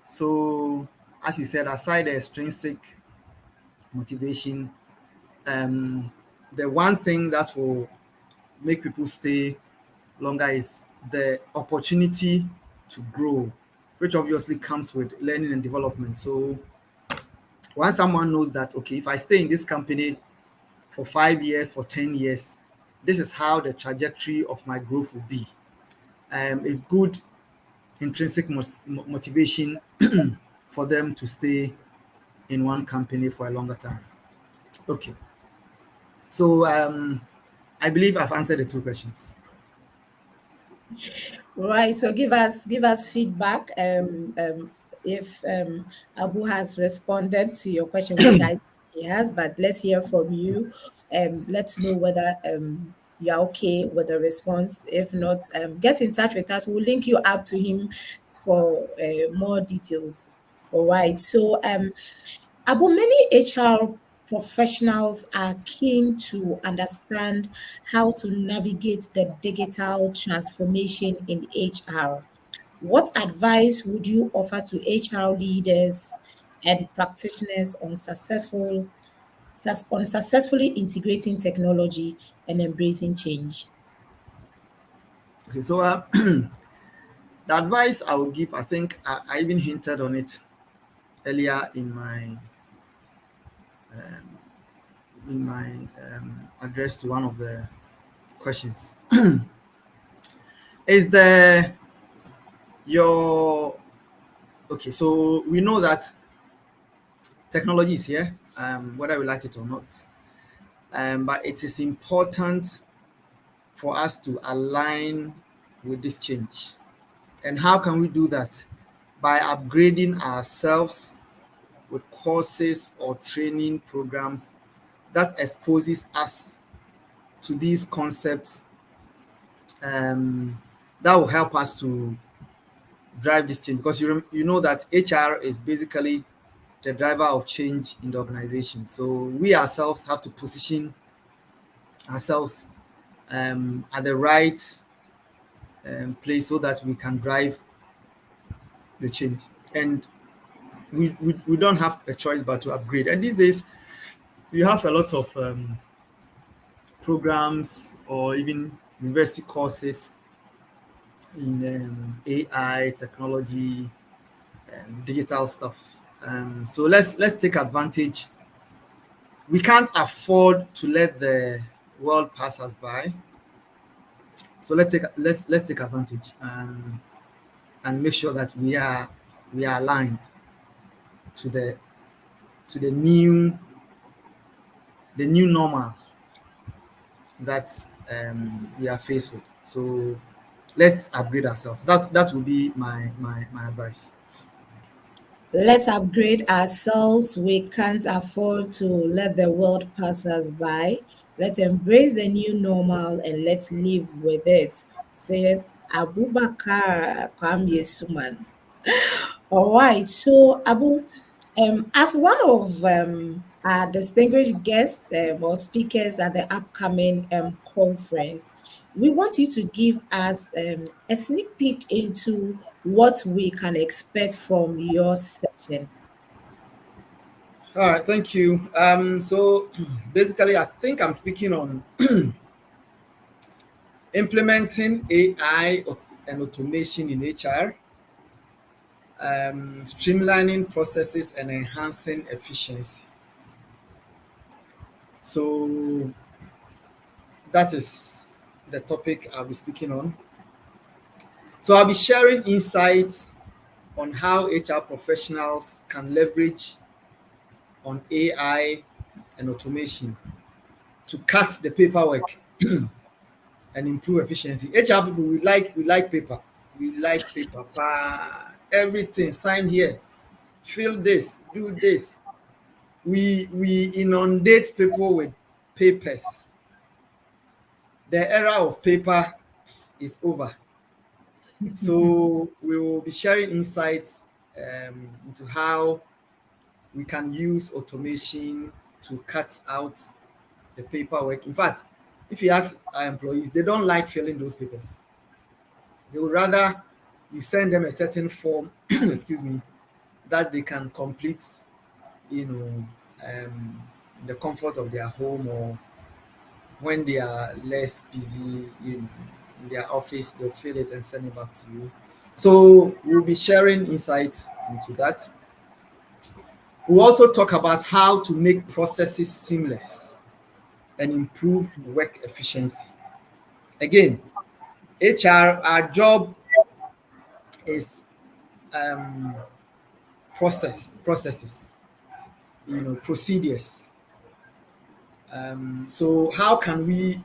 So, as you said, aside the extrinsic motivation, the one thing that will make people stay longer is the opportunity to grow, which obviously comes with learning and development. So once someone knows that, okay, if I stay in this company for 5 years, for 10 years, this is how the trajectory of my growth will be. It's good intrinsic motivation for them to stay in one company for a longer time. Okay. So I believe I've answered the 2 questions. Right. So give us feedback. If Abu has responded to your question, which I think he has, but let's hear from you. Let's know whether you're okay with the response. If not, get in touch with us. We'll link you up to him for more details. All right. So Abu, many HR professionals are keen to understand how to navigate the digital transformation in HR. What advice would you offer to HR leaders and practitioners on successfully integrating technology and embracing change? Okay, so the advice I would give, I think I even hinted on it earlier in my address to one of the questions. Is there your okay? So we know that technology is here, whether we like it or not. But it is important for us to align with this change. And how can we do that? By upgrading ourselves with courses or training programs that exposes us to these concepts, that will help us to drive this change. Because you know that HR is basically the driver of change in the organization. So we ourselves have to position ourselves at the right place so that we can drive the change. And we don't have a choice but to upgrade. And these days, you have a lot of programs or even university courses in AI, technology, and digital stuff. So let's take advantage. We can't afford to let the world pass us by. So let's take advantage and make sure that we are aligned to the new normal that we are faced with. So let's upgrade ourselves. That will be my advice. Let's upgrade ourselves. We can't afford to let the world pass us by. Let's embrace the new normal and let's live with it, said Abubakar Kwame Suman. All right. So, Abu, as one of our distinguished guests or speakers at the upcoming conference, we want you to give us a sneak peek into what we can expect from your session. All right, thank you. So basically, I think I'm speaking on implementing AI and automation in HR, streamlining processes and enhancing efficiency. So that is the topic I'll be speaking on. So I'll be sharing insights on how HR professionals can leverage on AI and automation to cut the paperwork and improve efficiency. HR people, we like paper. We like paper. Everything, sign here, fill this, do this. We inundate people with papers. The era of paper is over. So we will be sharing insights into how we can use automation to cut out the paperwork. In fact, if you ask our employees, they don't like filling those papers. They would rather you send them a certain form, excuse me, that they can complete, in the comfort of their home, or when they are less busy, in their office, they'll fill it and send it back to you. So we'll be sharing insights into that. We'll also talk about how to make processes seamless and improve work efficiency. Again, HR, our job is processes, procedures. So how can we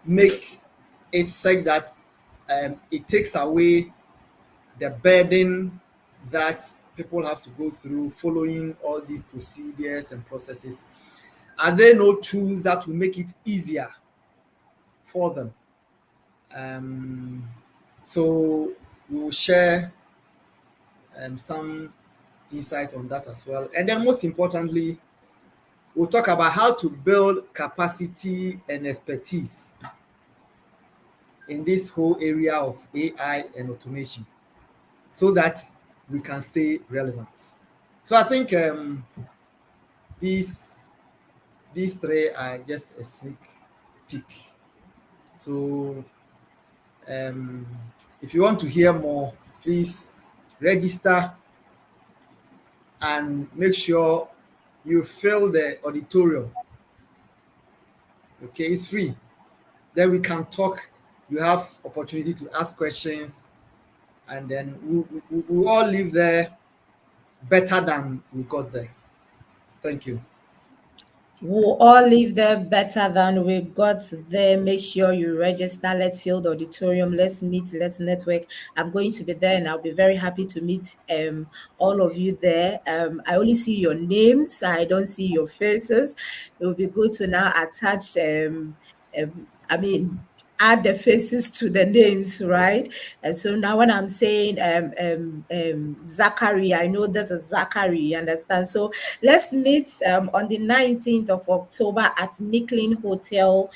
make it such that it takes away the burden that people have to go through following all these procedures and processes? Are there no tools that will make it easier for them? So we will share some insight on that as well. And then most importantly, we'll talk about how to build capacity and expertise in this whole area of AI and automation so that we can stay relevant. So I think these three are just a sneak peek. So if you want to hear more, please register and make sure you fill the auditorium. Okay, it's free. Then we can talk. You have opportunity to ask questions, and then we all live there better than we got there. Thank you. We'll all leave there better than we got there. Make sure you register. Let's fill the auditorium. Let's meet. Let's network. I'm going to be there, and I'll be very happy to meet all of you there. I only see your names. I don't see your faces. It will be good to now attach. I mean, add the faces to the names, right? And so now when I'm saying Zachary, I know this is Zachary, you understand? So let's meet on the 19th of October at Micklin Hotel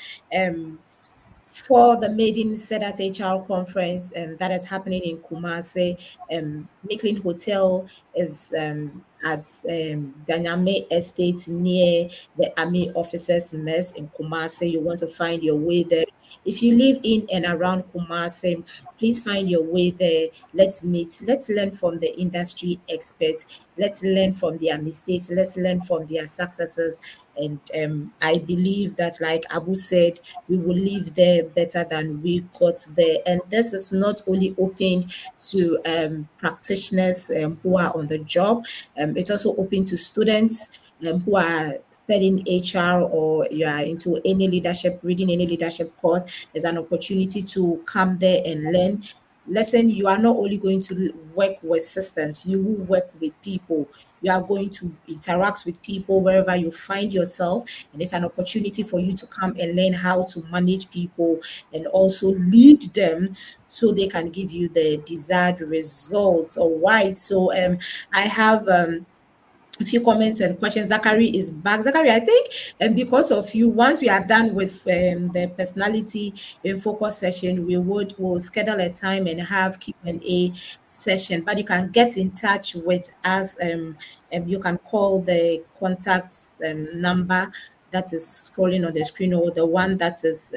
for the Maiden Sedat HR conference that is happening in Kumasi. Micklin Hotel is at Danyame Estate near the Army Officers Mess in Kumasi. You want to find your way there. If you live in and around Kumasi, please find your way there. Let's meet. Let's learn from the industry experts. Let's learn from their mistakes. Let's learn from their successes. And I believe that, like Abu said, we will leave there better than we got there. And this is not only open to practitioners who are on the job, it's also open to students who are studying HR, or you are into any leadership, reading any leadership course. There's an opportunity to come there and learn. Listen, you are not only going to work with systems, you will work with people. You are going to interact with people wherever you find yourself, and it's an opportunity for you to come and learn how to manage people and also lead them so they can give you the desired results. All right. So I have a few comments and questions. Zachary is back. Zachary, I think because of you, once we are done with the personality in focus session, we'll schedule a time and have Q&A session. But you can get in touch with us. You can call the contact number that is scrolling on the screen, or the one that is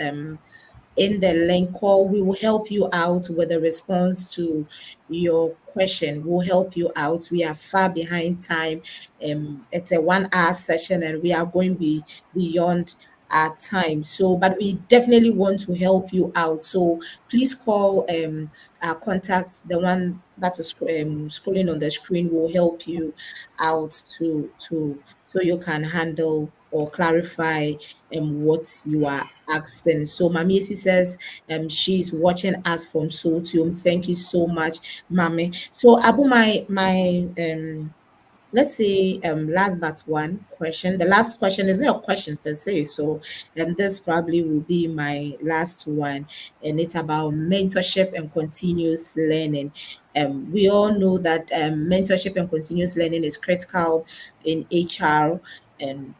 in the link call. We will help you out with the response to your question. We'll help you out. We are far behind time. It's a 1 hour session, and we are going beyond our time. So, but we definitely want to help you out. So please call our contacts. The one that is scrolling on the screen will help you out to so you can handle or clarify what you are asking. So Mamiesi says she's watching us from Sotium. Thank you so much, Mami. So Abu, my let's say last but one question. The last question is not a question per se, so this probably will be my last one, and it's about mentorship and continuous learning. We all know that mentorship and continuous learning is critical in HR, and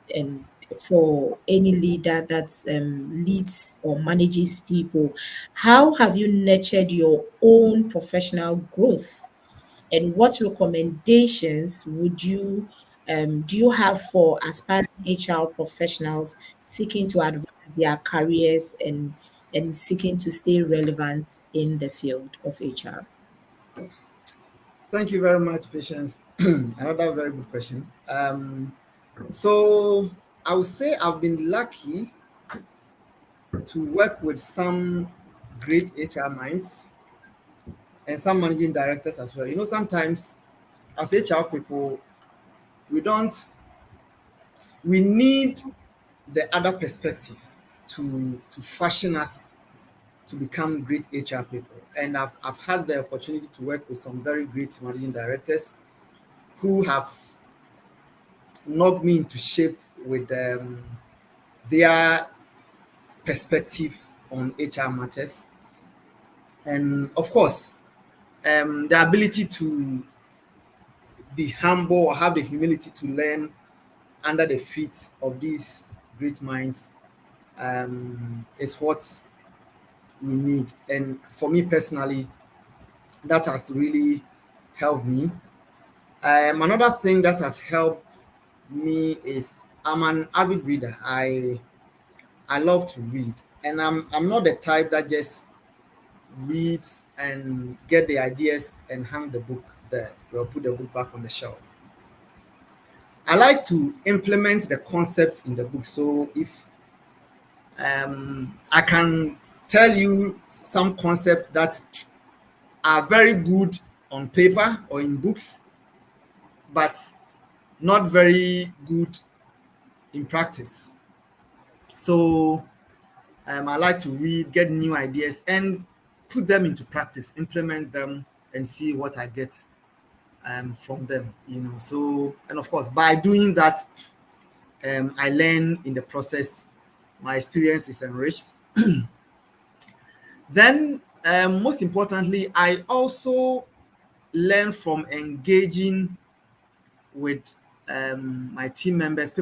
for any leader that leads or manages people. How have you nurtured your own professional growth, and what recommendations would you do you have for aspiring HR professionals seeking to advance their careers and seeking to stay relevant in the field of HR? Thank you very much, Patience. Another very good question. So I would say I've been lucky to work with some great HR minds and some managing directors as well. You know, sometimes as HR people, we don't, we need the other perspective to fashion us to become great HR people. And I've had the opportunity to work with some very great managing directors who have knocked me into shape with their perspective on HR matters. And of course, the ability to be humble or have the humility to learn under the feet of these great minds is what we need. And for me personally, that has really helped me. Another thing that has helped me is I'm an avid reader. I love to read, and I'm not the type that just reads and get the ideas and hang the book there or put the book back on the shelf. I like to implement the concepts in the book. So if I can tell you some concepts that are very good on paper or in books, but not very good in practice. So I like to read, get new ideas, and put them into practice, implement them, and see what I get from them. So, and of course, by doing that, I learn in the process. My experience is enriched. Then, most importantly, I also learn from engaging with my team members,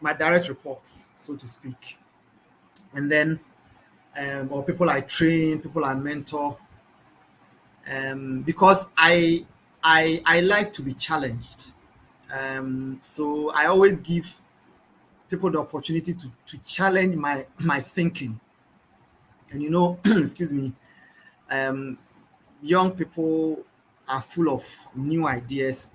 my direct reports, so to speak, and then or people I train, people I mentor, because I like to be challenged. So I always give people the opportunity to challenge my thinking. And excuse me, young people are full of new ideas.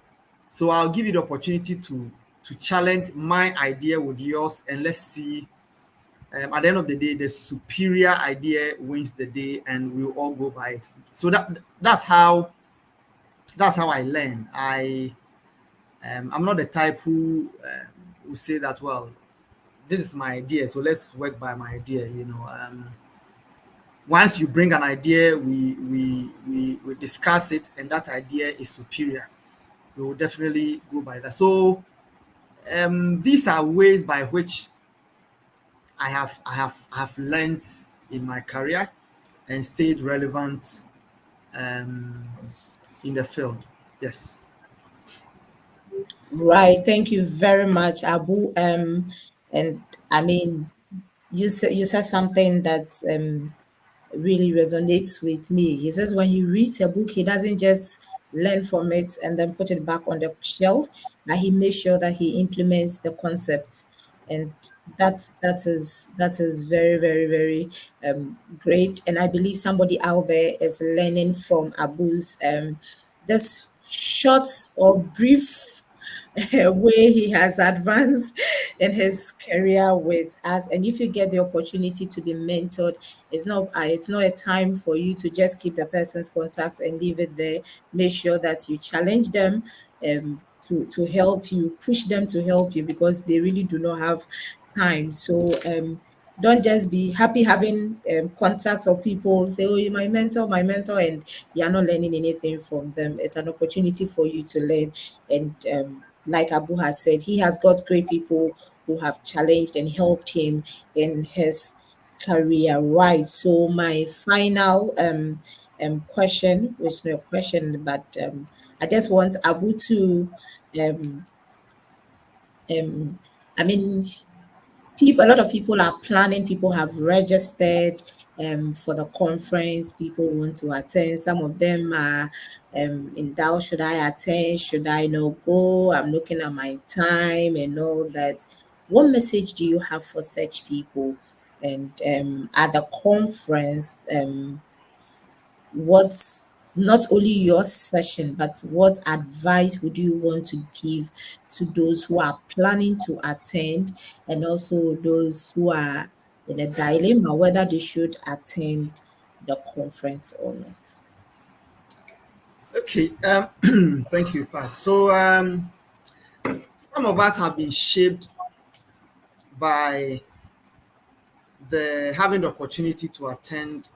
So I'll give you the opportunity to challenge my idea with yours, and let's see. At the end of the day, the superior idea wins the day, and we'll all go by it. So that's how I learn. I'm not the type who will say that, well, this is my idea, so let's work by my idea. Once you bring an idea, we discuss it, and that idea is superior, we will definitely go by that. So these are ways by which I have learned in my career and stayed relevant in the field. Yes. Right. Thank you very much, Abu. And I mean, you said something that's really resonates with me. He says when he reads a book, he doesn't just learn from it and then put it back on the shelf, but he makes sure that he implements the concepts. And that is very, very, very great. And I believe somebody out there is learning from Abu's this short or brief way he has advanced in his career with us. And if you get the opportunity to be mentored, it's not a time for you to just keep the person's contact and leave it there. Make sure that you challenge them to help you, push them to help you, because they really do not have time. So don't just be happy having contacts of people say, oh, you're my mentor, and you're not learning anything from them. It's an opportunity for you to learn. And like Abu has said, he has got great people who have challenged and helped him in his career. Right. So my final question, which is not a question, but I just want Abu to um, um, I mean, a lot of people are planning, people have registered for the conference, people want to attend. Some of them are in doubt, should I attend, should I not go, I'm looking at my time and all that. What message do you have for such people? And at the conference, what's not only your session, but what advice would you want to give to those who are planning to attend, and also those who are in a dilemma whether they should attend the conference or not? Okay. Thank you, Pat. So some of us have been shaped by the having the opportunity to attend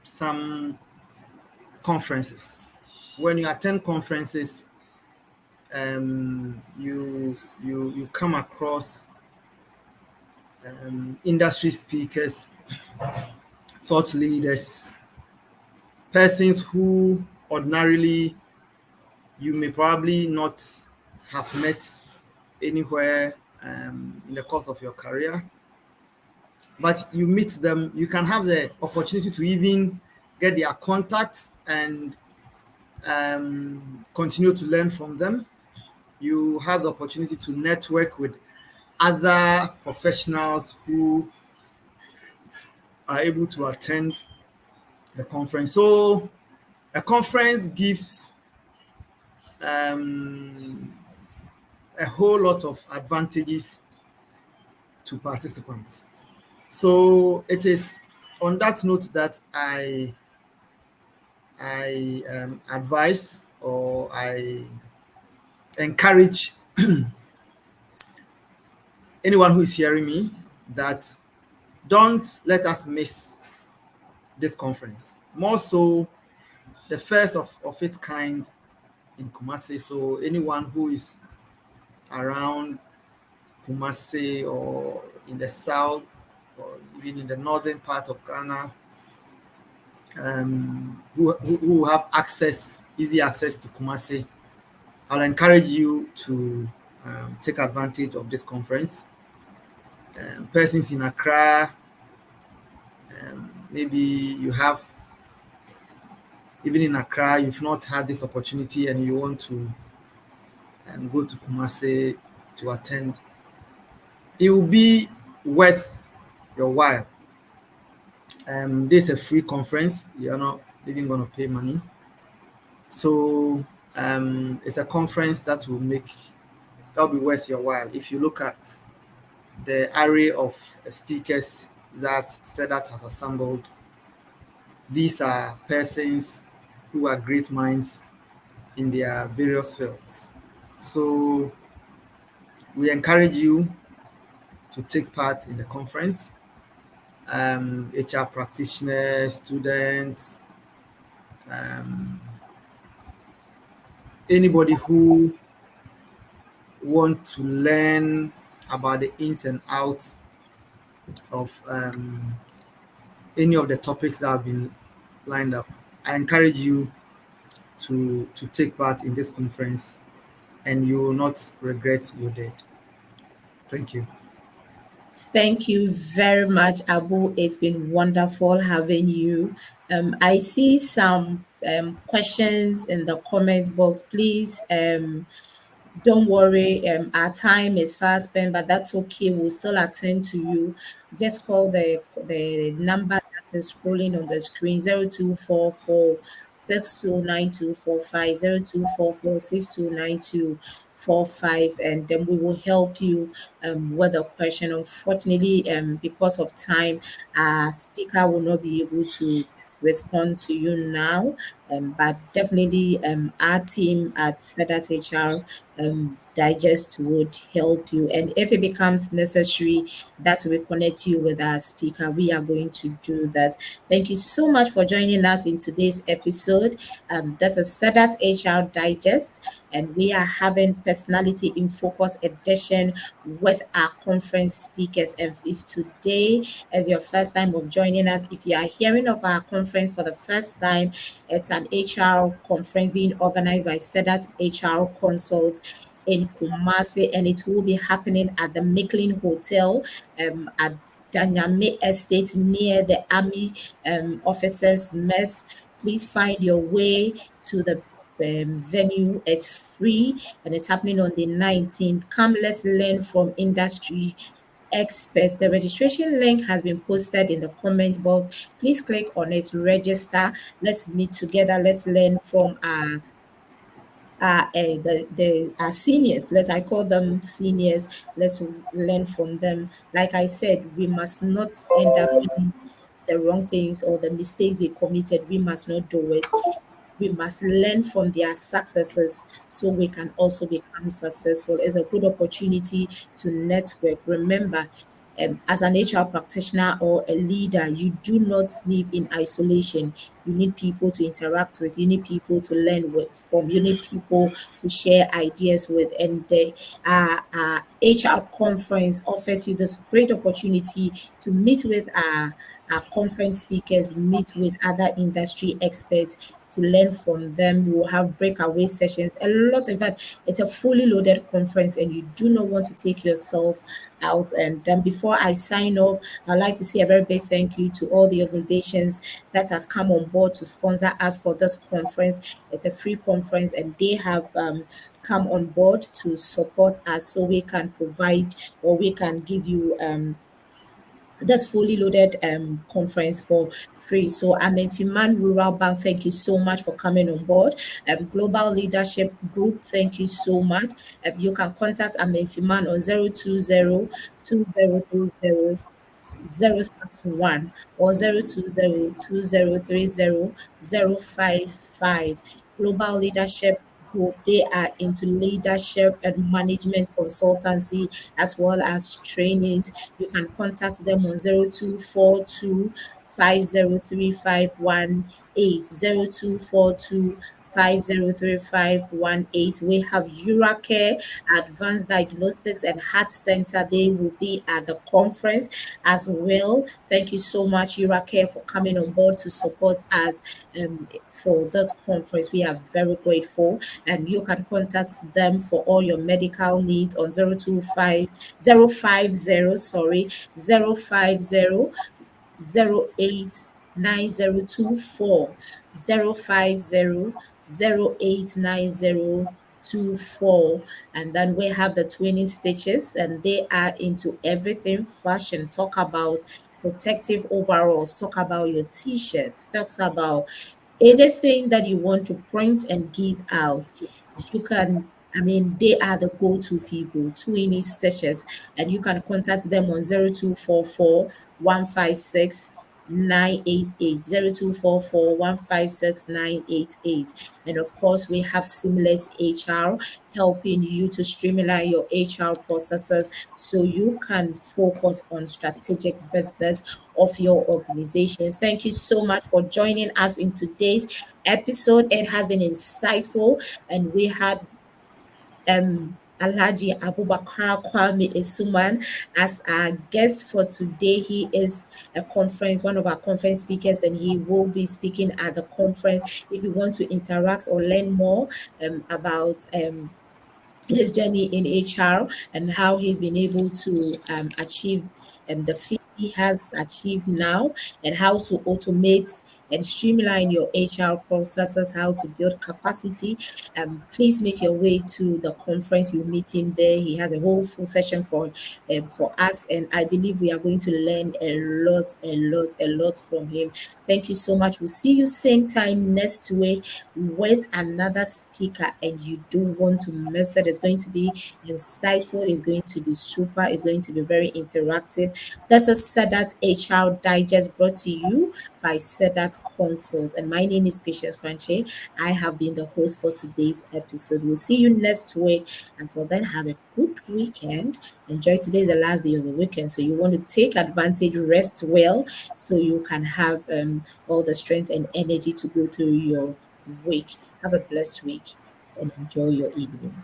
some conferences. When you attend conferences, you come across industry speakers, thought leaders, persons who ordinarily you may probably not have met anywhere in the course of your career, but you meet them. You can have the opportunity to even get their contacts and continue to learn from them. You have the opportunity to network with other professionals who are able to attend the conference. So a conference gives a whole lot of advantages to participants. So it is on that note that I advise, or I encourage anyone who is hearing me, that don't let us miss this conference. More so, the first of its kind in Kumasi. So anyone who is around Kumasi or in the south or even in the northern part of Ghana, who have easy access to Kumasi, I'll encourage you to take advantage of this conference. Persons in Accra, maybe you have, even in Accra, you've not had this opportunity and you want to go to Kumasi to attend. It will be worth your while. This is a free conference. You're not even going to pay money. So it's a conference that will be worth your while. If you look at the array of speakers that SEDAT has assembled, these are persons who are great minds in their various fields. So we encourage you to take part in the conference. HR practitioners, students, anybody who want to learn about the ins and outs of any of the topics that have been lined up, I encourage you to take part in this conference, and you will not regret your date. Thank you. Thank you very much, Abu. It's been wonderful having you. I see some questions in the comment box. Please don't worry, our time is fast spent, but that's okay. We'll still attend to you. Just call the number that is scrolling on the screen, 0244 629245, 0244 629245, and then we will help you with a question. Unfortunately, because of time, our speaker will not be able to respond to you now, but definitely our team at SEDAT HR Digest would help you. And if it becomes necessary that we connect you with our speaker, we are going to do that. Thank you so much for joining us in today's episode. This is SEDAT HR Digest, and we are having Personality in Focus edition with our conference speakers. And if today is your first time of joining us, if you are hearing of our conference for the first time, it's an HR conference being organized by SEDAT HR Consult in Kumasi, and it will be happening at the Micklin Hotel at Danyame Estate near the Army Officers Mess. Please find your way to the venue. It's free and it's happening on the 19th. Come, let's learn from industry experts. The registration link has been posted in the comment box. Please click on it, register. Let's meet together. Let's learn from our seniors. I call them seniors. Let's learn from them. Like I said, we must not end up doing the wrong things or the mistakes they committed. We must not do it. We must learn from their successes so we can also become successful. It's a good opportunity to network. Remember, as an HR practitioner or a leader, you do not live in isolation. You need people to interact with. You need people to learn from. You need people to share ideas with. And the HR conference offers you this great opportunity to meet with our conference speakers, meet with other industry experts, to learn from them. We will have breakaway sessions, a lot of that. It's a fully loaded conference, and you do not want to take yourself out. And then before I sign off, I'd like to say a very big thank you to all the organizations that has come on board to sponsor us for this conference. It's a free conference, and they have come on board to support us so we can provide, or we can give you this fully loaded conference for free. So Fiman Rural Bank, thank you so much for coming on board. Global Leadership Group, thank you so much. You can contact Fiman on 020-2030-061 or 020-2030-055. Global Leadership Group, they are into leadership and management consultancy as well as trainings. You can contact them on 0242 503518 0242 503518. We have Uracare Advanced Diagnostics and Heart Center. They will be at the conference as well. Thank you so much, Uracare, for coming on board to support us for this conference. We are very grateful, and you can contact them for all your medical needs on 050 089024 050-089024. And then we have the Twinning Stitches, and they are into everything fashion. Talk about protective overalls, talk about your t-shirts, talks about anything that you want to print and give out. You can, they are the go-to people, Twinning Stitches, and you can contact them on 0244 156 988 0244 156 988. And of course, we have Seamless HR, helping you to streamline your HR processes so you can focus on strategic business of your organization. Thank you so much for joining us in today's episode. It has been insightful, and we had Alhaji Abubakar Kwame Isuman as our guest for today. He is one of our conference speakers, and he will be speaking at the conference. If you want to interact or learn more about his journey in HR and how he's been able to achieve the feat he has achieved now, and how to automate and streamline your HR processes, how to build capacity, please make your way to the conference. You'll meet him there. He has a whole full session for us, and I believe we are going to learn a lot from him. Thank you so much. We'll see you same time next week with another speaker, and you don't want to miss it. It's going to be insightful. It's going to be super. It's going to be very interactive. That's a Sadat HR Digest brought to you by Sadat Consult. And my name is Patience Crunchy. I have been the host for today's episode. We'll see you next week. Until then, have a good weekend. Enjoy. Today is the last day of the weekend, so you want to take advantage, rest well, so you can have all the strength and energy to go through your week. Have a blessed week and enjoy your evening.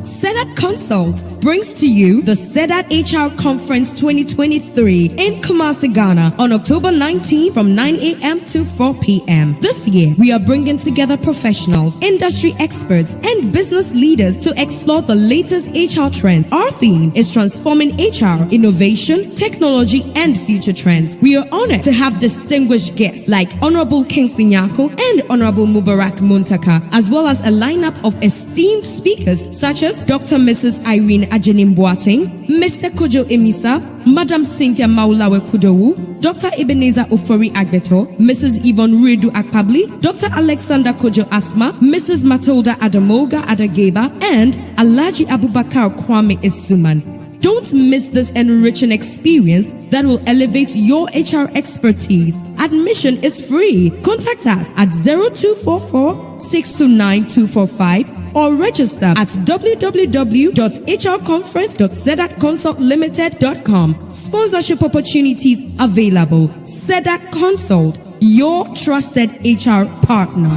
Sedat Consult brings to you the Sedat HR Conference 2023 in Kumasi, Ghana on October 19 from 9 a.m. to 4 p.m. This year, we are bringing together professionals, industry experts, and business leaders to explore the latest HR trends. Our theme is transforming HR, innovation, technology, and future trends. We are honored to have distinguished guests like Honorable Kingsley Nyako and Honorable Mubarak Muntaka, as well as a lineup of esteemed speakers such as Dr. Mrs. Irene Ajenim Boateng, Mr. Kojo Emisa, Madam Cynthia Maulawe Kudowu, Dr. Ebenezer Ofori Agbeto, Mrs. Yvonne Redu Akpabli, Dr. Alexander Kojo Asma, Mrs. Matilda Adamoga Adageba, and Alhaji Abubakar Kwame Isuman. Don't miss this enriching experience that will elevate your HR expertise. Admission is free. Contact us at 0244 629 245 or register at www.hrconference.sedatconsultlimited.com. Sponsorship opportunities available. Sedat Consult, your trusted HR partner.